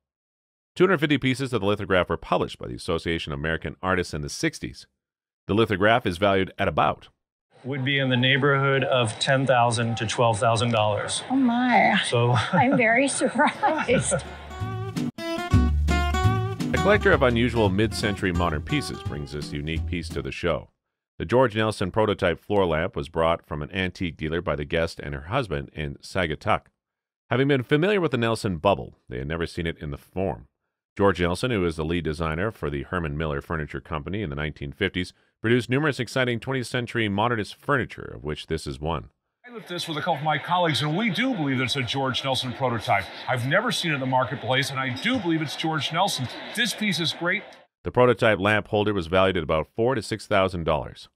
250 pieces of the lithograph were published by the Association of American Artists in the 60s. The lithograph is valued at about would be in the neighborhood of $10,000 to $12,000. Oh my. So I'm very surprised. A collector of unusual mid-century modern pieces brings this unique piece to the show. The George Nelson prototype floor lamp was brought from an antique dealer by the guest and her husband in Sagatuck. Having been familiar with the Nelson bubble, they had never seen it in the form. George Nelson, who was the lead designer for the Herman Miller Furniture Company in the 1950s, produced numerous exciting 20th century modernist furniture, of which this is one. I looked at this with a couple of my colleagues, and we do believe that it's a George Nelson prototype. I've never seen it in the marketplace, and I do believe it's George Nelson. This piece is great. The prototype lamp holder was valued at about $4,000 to $6,000.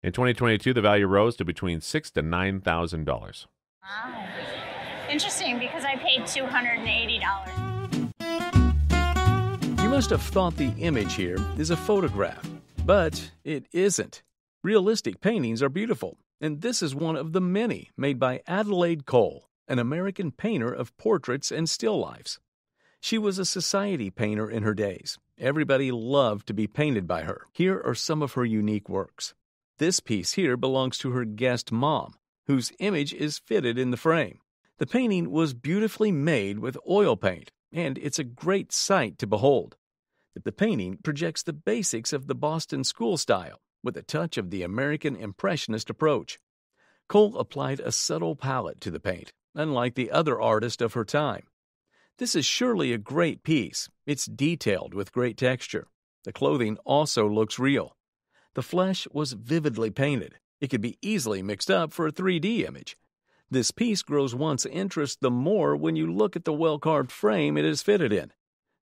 In 2022, the value rose to between $6,000 to $9,000. Wow. Interesting, because I paid $280. You must have thought the image here is a photograph, but it isn't. Realistic paintings are beautiful, and this is one of the many made by Adelaide Cole, an American painter of portraits and still lifes. She was a society painter in her days. Everybody loved to be painted by her. Here are some of her unique works. This piece here belongs to her guest mom, whose image is fitted in the frame. The painting was beautifully made with oil paint, and it's a great sight to behold. The painting projects the basics of the Boston school style, with a touch of the American Impressionist approach. Cole applied a subtle palette to the paint, unlike the other artists of her time. This is surely a great piece. It's detailed with great texture. The clothing also looks real. The flesh was vividly painted. It could be easily mixed up for a 3D image. This piece grows one's interest the more when you look at the well-carved frame it is fitted in.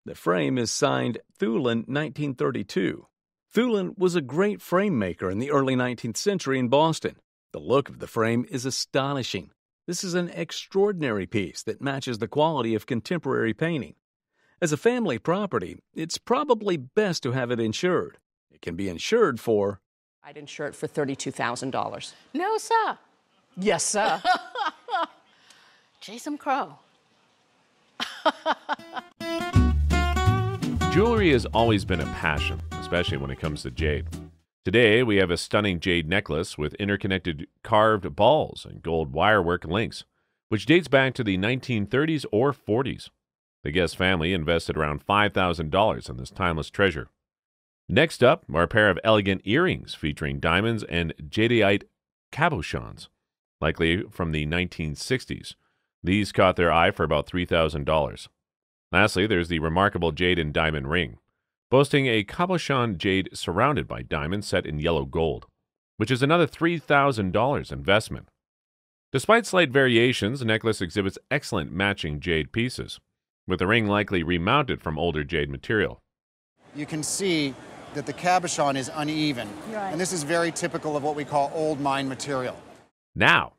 The frame is signed Thulin 1932. Thulin was a great frame maker in the early 19th century in Boston. The look of the frame is astonishing. This is an extraordinary piece that matches the quality of contemporary painting. As a family property, it's probably best to have it insured. It can be insured for... I'd insure it for $32,000. No, sir. Yes, sir. Jason Crow. Jewelry has always been a passion, especially when it comes to jade. Today, we have a stunning jade necklace with interconnected carved balls and gold wirework links, which dates back to the 1930s or 40s. The guest family invested around $5,000 in this timeless treasure. Next up are a pair of elegant earrings featuring diamonds and jadeite cabochons, likely from the 1960s. These caught their eye for about $3,000. Lastly, there's the remarkable jade and diamond ring. boasting a cabochon jade surrounded by diamonds set in yellow gold, which is another $3,000 investment. Despite slight variations, the necklace exhibits excellent matching jade pieces, with the ring likely remounted from older jade material. You can see that the cabochon is uneven, and this is very typical of what we call old mine material. Now,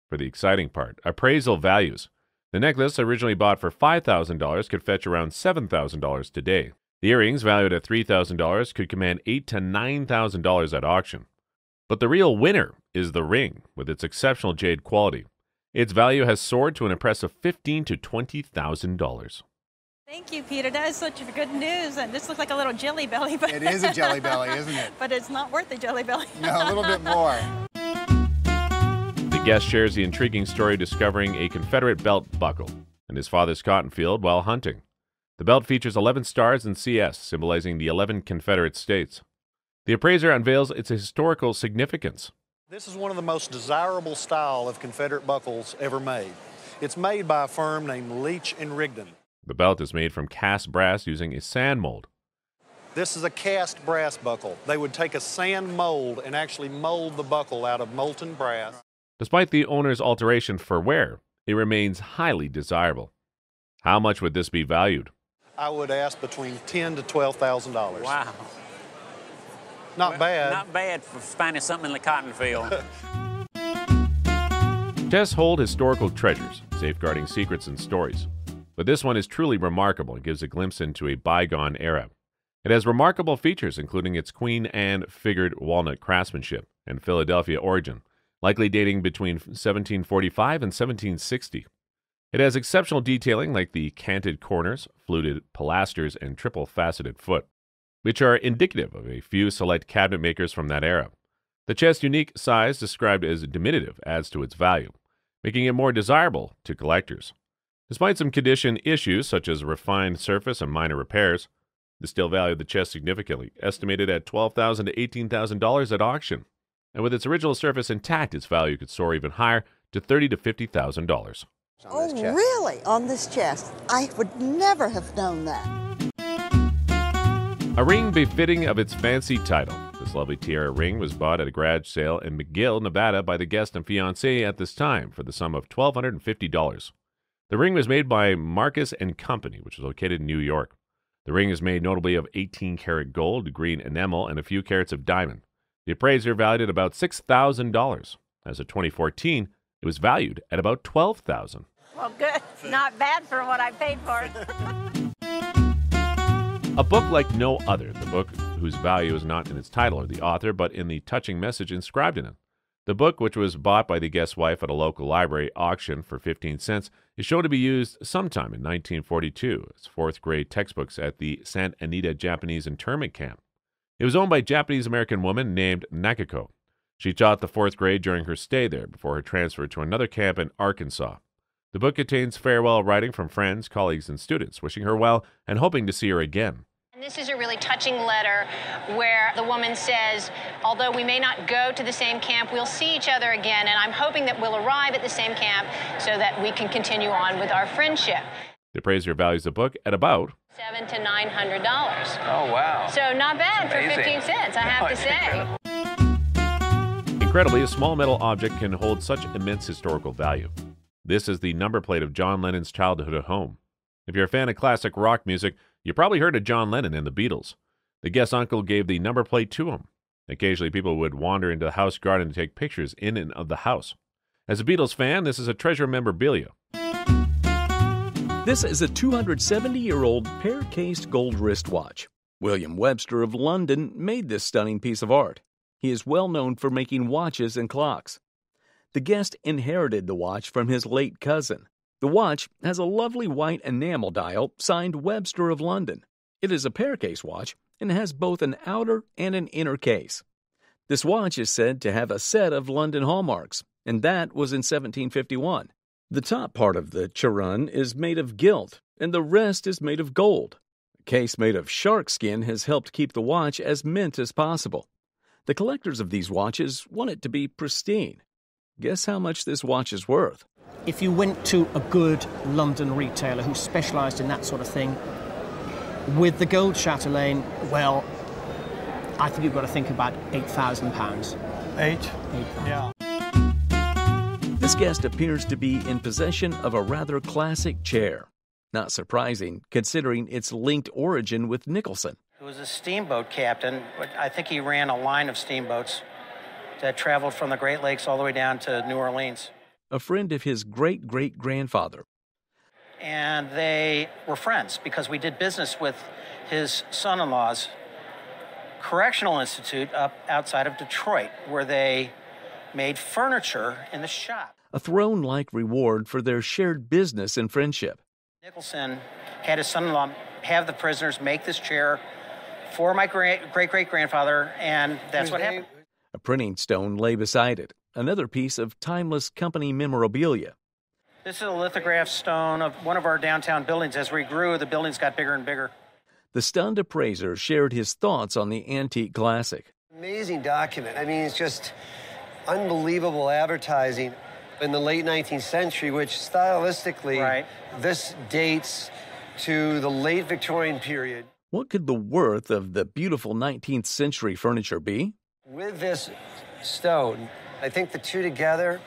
for the exciting part, appraisal values. The necklace, originally bought for $5,000, could fetch around $7,000 today. The earrings, valued at $3,000, could command $8,000 to $9,000 at auction. But the real winner is the ring, with its exceptional jade quality. Its value has soared to an impressive $15,000 to $20,000. Thank you, Peter. That is such good news. And this looks like a little jelly belly. But It is a jelly belly, isn't it? But it's not worth a jelly belly. No, a little bit more. The guest shares the intriguing story discovering a Confederate belt buckle in his father's cotton field while hunting. The belt features 11 stars in CS, symbolizing the 11 Confederate states. The appraiser unveils its historical significance. This is one of the most desirable style of Confederate buckles ever made. It's made by a firm named Leach & Rigdon. The belt is made from cast brass using a sand mold. This is a cast brass buckle. They would take a sand mold and actually mold the buckle out of molten brass. Despite the owner's alteration for wear, it remains highly desirable. How much would this be valued? I would ask between $10,000 to $12,000. Wow. Not bad. Not bad for finding something in the cotton field. Chests hold historical treasures, safeguarding secrets and stories. But this one is truly remarkable and gives a glimpse into a bygone era. It has remarkable features, including its Queen Anne figured walnut craftsmanship and Philadelphia origin, likely dating between 1745 and 1760. It has exceptional detailing like the canted corners, fluted pilasters, and triple-faceted foot, which are indicative of a few select cabinet makers from that era. The chest's unique size, described as diminutive, adds to its value, making it more desirable to collectors. Despite some condition issues, such as a refined surface and minor repairs, they still value the chest significantly, estimated at $12,000 to $18,000 at auction. And with its original surface intact, its value could soar even higher to $30,000 to $50,000. Oh, really? On this chest? I would never have known that. A ring befitting of its fancy title. This lovely tiara ring was bought at a garage sale in McGill, Nevada by the guest and fiancé at this time for the sum of $1,250. The ring was made by Marcus & Company, which is located in New York. The ring is made notably of 18-karat gold, green enamel, and a few carats of diamond. The appraiser valued it about $6,000. As of 2014, it was valued at about $12,000. Well, good. Not bad for what I paid for it. A book like no other, the book whose value is not in its title or the author, but in the touching message inscribed in it. The book, which was bought by the guest's wife at a local library auction for 15 cents, is shown to be used sometime in 1942 as fourth-grade textbooks at the Santa Anita Japanese internment camp. It was owned by a Japanese-American woman named Nakiko. She taught the fourth grade during her stay there before her transfer to another camp in Arkansas. The book contains farewell writing from friends, colleagues, and students, wishing her well and hoping to see her again. And this is a really touching letter where the woman says, although we may not go to the same camp, we'll see each other again, and I'm hoping that we'll arrive at the same camp so that we can continue on with our friendship. The appraiser values the book at about $700 to $900. Oh, wow. So not bad for Amazing. 15 cents, I have to say. Incredibly, a small metal object can hold such immense historical value. This is the number plate of John Lennon's childhood home. If you're a fan of classic rock music, you probably heard of John Lennon and the Beatles. The guest's uncle gave the number plate to him. Occasionally, people would wander into the house garden to take pictures in and of the house. As a Beatles fan, this is a treasure memorabilia. This is a 270-year-old pear-cased gold wristwatch. William Webster of London made this stunning piece of art. He is well known for making watches and clocks. The guest inherited the watch from his late cousin. The watch has a lovely white enamel dial signed Webster of London. It is a pear-case watch and has both an outer and an inner case. This watch is said to have a set of London hallmarks, and that was in 1751. The top part of the charun is made of gilt, and the rest is made of gold. A case made of shark skin has helped keep the watch as mint as possible. The collectors of these watches want it to be pristine. Guess how much this watch is worth? If you went to a good London retailer who specialised in that sort of thing, With the gold chatelaine, well, I think you've got to think about £8,000. Eight? Yeah. This guest appears to be in possession of a rather classic chair. Not surprising, considering its linked origin with Nicholson. He was a steamboat captain. I think he ran a line of steamboats that traveled from the Great Lakes all the way down to New Orleans. A friend of his great-great-grandfather. And they were friends because we did business with his son-in-law's correctional institute up outside of Detroit, where they made furniture in the shop. A throne-like reward for their shared business and friendship. Nicholson had his son-in-law have the prisoners make this chair for my great-great-grandfather, and that's what happened. A printing stone lay beside it, another piece of timeless company memorabilia. This is a lithograph stone of one of our downtown buildings. As we grew, the buildings got bigger and bigger. The stunned appraiser shared his thoughts on the antique classic. Amazing document. I mean, it's just unbelievable advertising in the late 19th century, which stylistically, this dates to the late Victorian period. What could the worth of the beautiful 19th century furniture be? With this stone, I think the two together,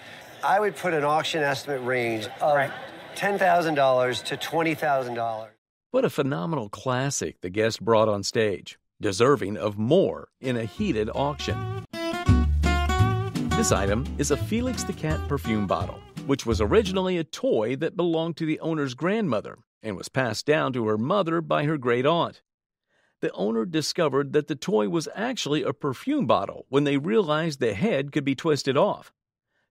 I would put an auction estimate range of $10,000 to $20,000. What a phenomenal classic the guest brought on stage, deserving of more in a heated auction. This item is a Felix the Cat perfume bottle, which was originally a toy that belonged to the owner's grandmother and was passed down to her mother by her great-aunt. The owner discovered that the toy was actually a perfume bottle when they realized the head could be twisted off.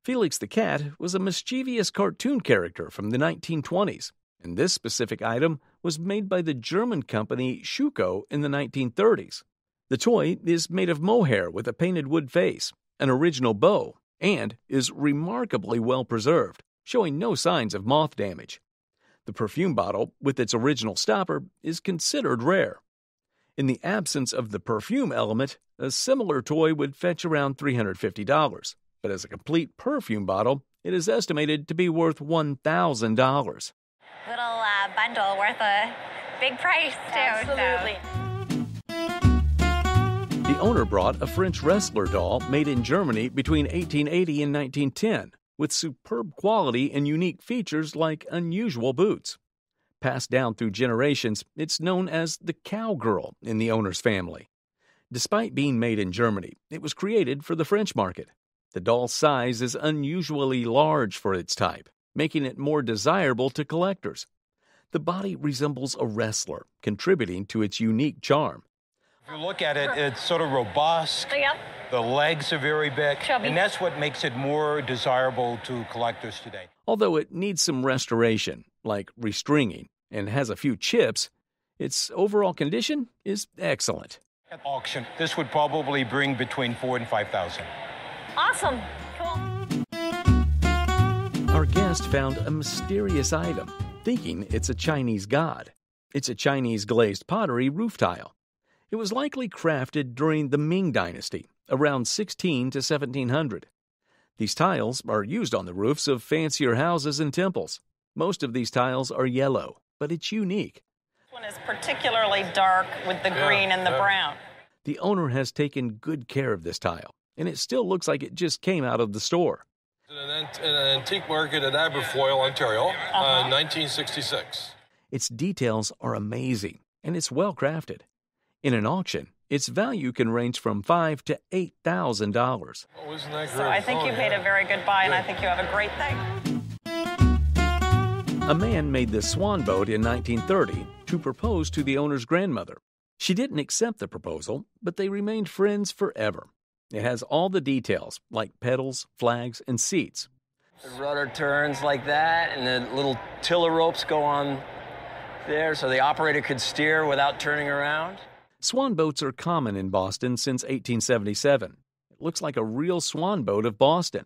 Felix the Cat was a mischievous cartoon character from the 1920s, and this specific item was made by the German company Schuko in the 1930s. The toy is made of mohair with a painted wood face, an original bow, and is remarkably well preserved, showing no signs of moth damage. The perfume bottle, with its original stopper, is considered rare. In the absence of the perfume element, a similar toy would fetch around $350, but as a complete perfume bottle, it is estimated to be worth $1,000. Little bundle worth a big price, too. Absolutely. The owner brought a French wrestler doll made in Germany between 1880 and 1910, with superb quality and unique features like unusual boots. Passed down through generations, it's known as the Cowgirl in the owner's family. Despite being made in Germany, it was created for the French market. The doll's size is unusually large for its type, making it more desirable to collectors. The body resembles a wrestler, contributing to its unique charm. If you look at it, it's sort of robust. Yep. The legs are very big, Chubby. and that's what makes it more desirable to collectors today. Although it needs some restoration, like restringing, and has a few chips, its overall condition is excellent. At auction, this would probably bring between $4,000 and $5,000. Awesome. Cool. Our guest found a mysterious item, thinking it's a Chinese god. It's a Chinese glazed pottery roof tile. It was likely crafted during the Ming Dynasty, around 16 to 1700. These tiles are used on the roofs of fancier houses and temples. Most of these tiles are yellow, but it's unique. This one is particularly dark with the green and the brown. The owner has taken good care of this tile, and it still looks like it just came out of the store. In an antique market at Aberfoyle, Ontario, 1966. Its details are amazing, and it's well crafted. In an auction, its value can range from $5,000 to $8,000. Oh, isn't that great? So I think you made a very good buy, and I think you have a great thing. A man made the Swan Boat in 1930 to propose to the owner's grandmother. She didn't accept the proposal, but they remained friends forever. It has all the details, like pedals, flags, and seats. The rudder turns like that, and the little tiller ropes go on there so the operator could steer without turning around. Swan boats are common in Boston since 1877. It looks like a real swan boat of Boston.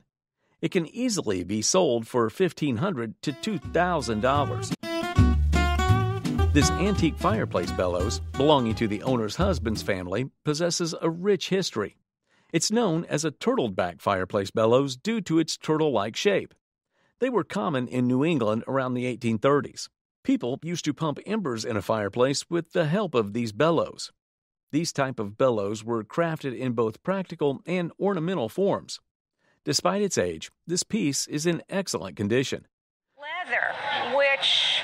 It can easily be sold for $1,500 to $2,000. This antique fireplace bellows, belonging to the owner's husband's family, possesses a rich history. It's known as a turtle-back fireplace bellows due to its turtle-like shape. They were common in New England around the 1830s. People used to pump embers in a fireplace with the help of these bellows. These type of bellows were crafted in both practical and ornamental forms. Despite its age, this piece is in excellent condition. Leather, which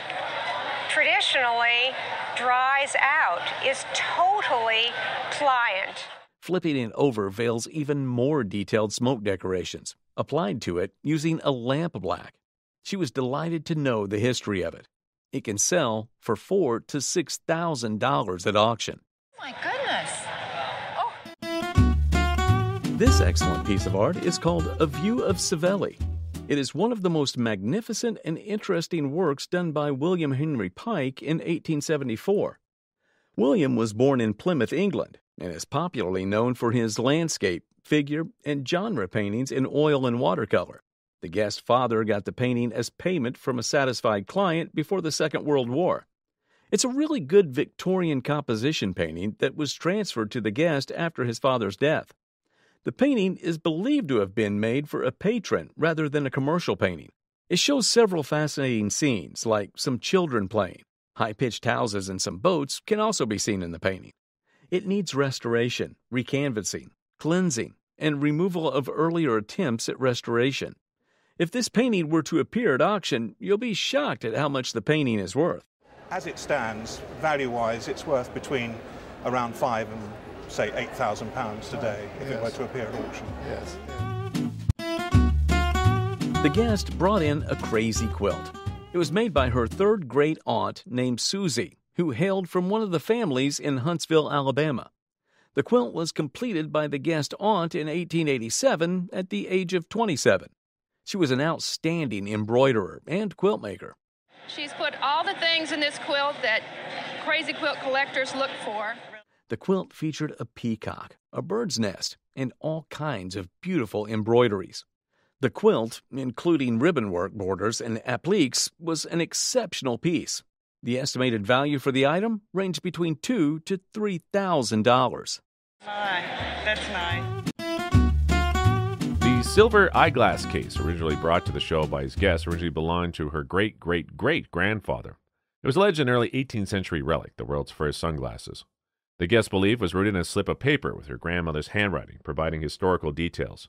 traditionally dries out, is totally pliant. Flipping it over veils even more detailed smoke decorations, applied to it using a lamp black. She was delighted to know the history of it. It can sell for $4,000 to $6,000 at auction. My goodness. This excellent piece of art is called A View of Savelli. It is one of the most magnificent and interesting works done by William Henry Pike in 1874. William was born in Plymouth, England, and is popularly known for his landscape, figure, and genre paintings in oil and watercolor. The guest's father got the painting as payment from a satisfied client before the Second World War. It's a really good Victorian composition painting that was transferred to the guest after his father's death. The painting is believed to have been made for a patron rather than a commercial painting. It shows several fascinating scenes, like some children playing. High-pitched houses and some boats can also be seen in the painting. It needs restoration, recanvassing, cleansing, and removal of earlier attempts at restoration. If this painting were to appear at auction, you'll be shocked at how much the painting is worth. As it stands, value-wise, it's worth between around £5,000 and, say, £8,000 today if it were to appear at auction. The guest brought in a crazy quilt. It was made by her third great aunt named Susie, who hailed from one of the families in Huntsville, Alabama. The quilt was completed by the guest aunt in 1887 at the age of 27. She was an outstanding embroiderer and quilt maker. She's put all the things in this quilt that crazy quilt collectors look for. The quilt featured a peacock, a bird's nest, and all kinds of beautiful embroideries. The quilt, including ribbonwork, borders, and appliques, was an exceptional piece. The estimated value for the item ranged between $2,000 to $3,000. That's nice. The silver eyeglass case, originally brought to the show by his guest, originally belonged to her great-great-great-grandfather. It was alleged an early 18th century relic, the world's first sunglasses. The guest belief was written in a slip of paper with her grandmother's handwriting, providing historical details.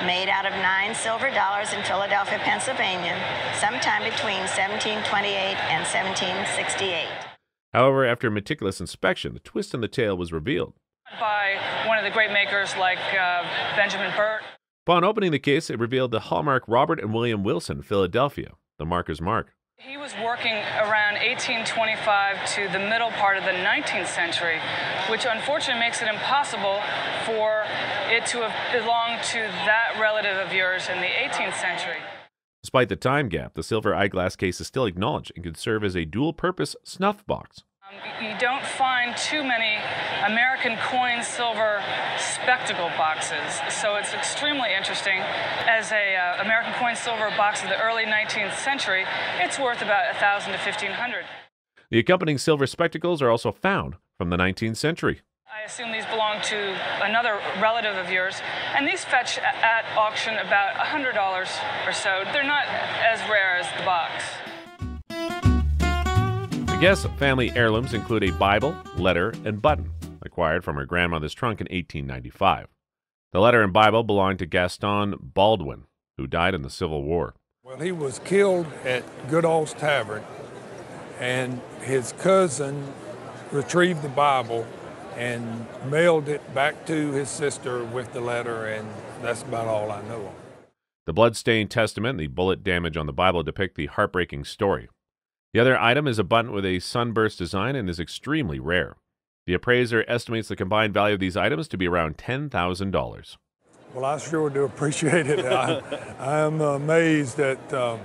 Made out of 9 silver dollars in Philadelphia, Pennsylvania, sometime between 1728 and 1768. However, after meticulous inspection, the twist in the tale was revealed. By one of the great makers like Benjamin Burt. Upon opening the case, it revealed the hallmark Robert and William Wilson, Philadelphia, the marker's mark. He was working around 1825 to the middle part of the 19th century, which unfortunately makes it impossible for it to have belonged to that relative of yours in the 18th century. Despite the time gap, the silver eyeglass case is still acknowledged and could serve as a dual-purpose snuff box. You don't find too many American coin silver spectacle boxes, so it's extremely interesting. As a American coin silver box of the early 19th century, it's worth about $1,000 to $1,500. The accompanying silver spectacles are also found from the 19th century. I assume these belong to another relative of yours, and these fetch at auction about $100 or so. They're not as rare as the box. The guest's family heirlooms include a Bible, letter, and button, acquired from her grandmother's trunk in 1895. The letter and Bible belonged to Gaston Baldwin, who died in the Civil War. Well, he was killed at Goodall's Tavern, and his cousin retrieved the Bible and mailed it back to his sister with the letter, and that's about all I know. The blood-stained testament and the bullet damage on the Bible depict the heartbreaking story. The other item is a button with a sunburst design and is extremely rare. The appraiser estimates the combined value of these items to be around $10,000. Well, I sure do appreciate it. I'm amazed at the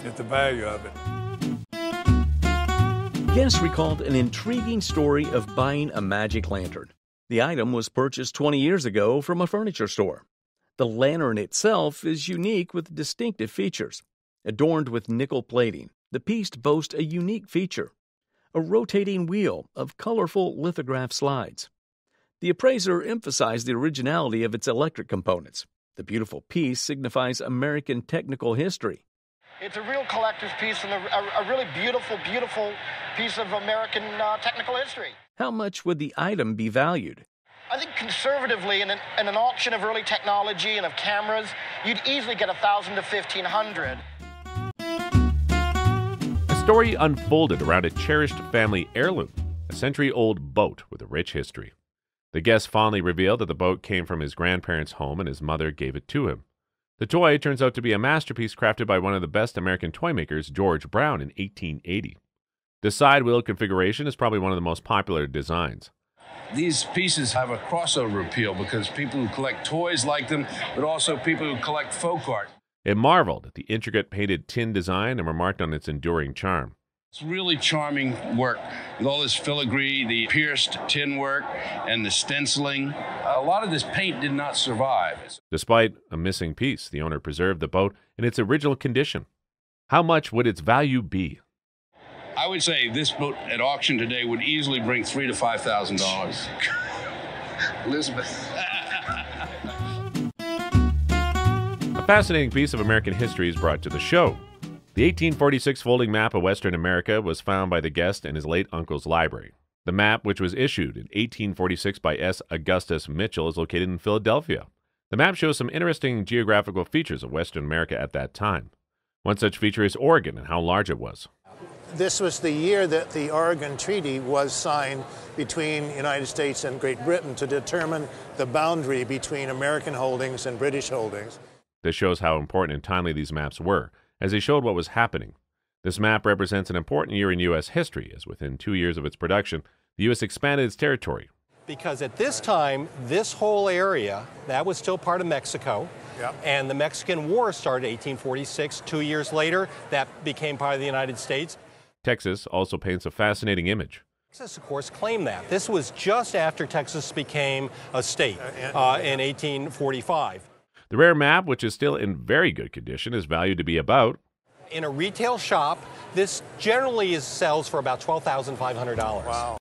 value of it. Guests recalled an intriguing story of buying a magic lantern. The item was purchased 20 years ago from a furniture store. The lantern itself is unique with distinctive features. Adorned with nickel plating, the piece boasts a unique feature: a rotating wheel of colorful lithograph slides. The appraiser emphasized the originality of its electric components. The beautiful piece signifies American technical history. It's a real collector's piece and a really beautiful, beautiful piece of American technical history. How much would the item be valued? I think conservatively, in an auction of early technology and of cameras, you'd easily get $1,000 to $1,500. A story unfolded around a cherished family heirloom, a century-old boat with a rich history. The guest fondly revealed that the boat came from his grandparents' home and his mother gave it to him. The toy turns out to be a masterpiece crafted by one of the best American toy makers, George Brown, in 1880. The side wheel configuration is probably one of the most popular designs. These pieces have a crossover appeal because people who collect toys like them, but also people who collect folk art. It marveled at the intricate painted tin design and remarked on its enduring charm. It's really charming work with all this filigree, the pierced tin work, and the stenciling. A lot of this paint did not survive. Despite a missing piece, the owner preserved the boat in its original condition. How much would its value be? I would say this boat at auction today would easily bring $3,000 to $5,000. Elizabeth. A fascinating piece of American history is brought to the show. The 1846 folding map of Western America was found by the guest in his late uncle's library. The map, which was issued in 1846 by S. Augustus Mitchell, is located in Philadelphia. The map shows some interesting geographical features of Western America at that time. One such feature is Oregon and how large it was. This was the year that the Oregon Treaty was signed between the United States and Great Britain to determine the boundary between American holdings and British holdings. This shows how important and timely these maps were, as they showed what was happening. This map represents an important year in U.S. history, as within 2 years of its production, the U.S. expanded its territory. Because at this time, this whole area, that was still part of Mexico. Yep. And the Mexican War started in 1846. 2 years later, that became part of the United States. Texas also paints a fascinating image. Texas, of course, claimed that. This was just after Texas became a state in 1845. The rare map, which is still in very good condition, is valued to be about... In a retail shop, this generally sells for about $12,500. Wow.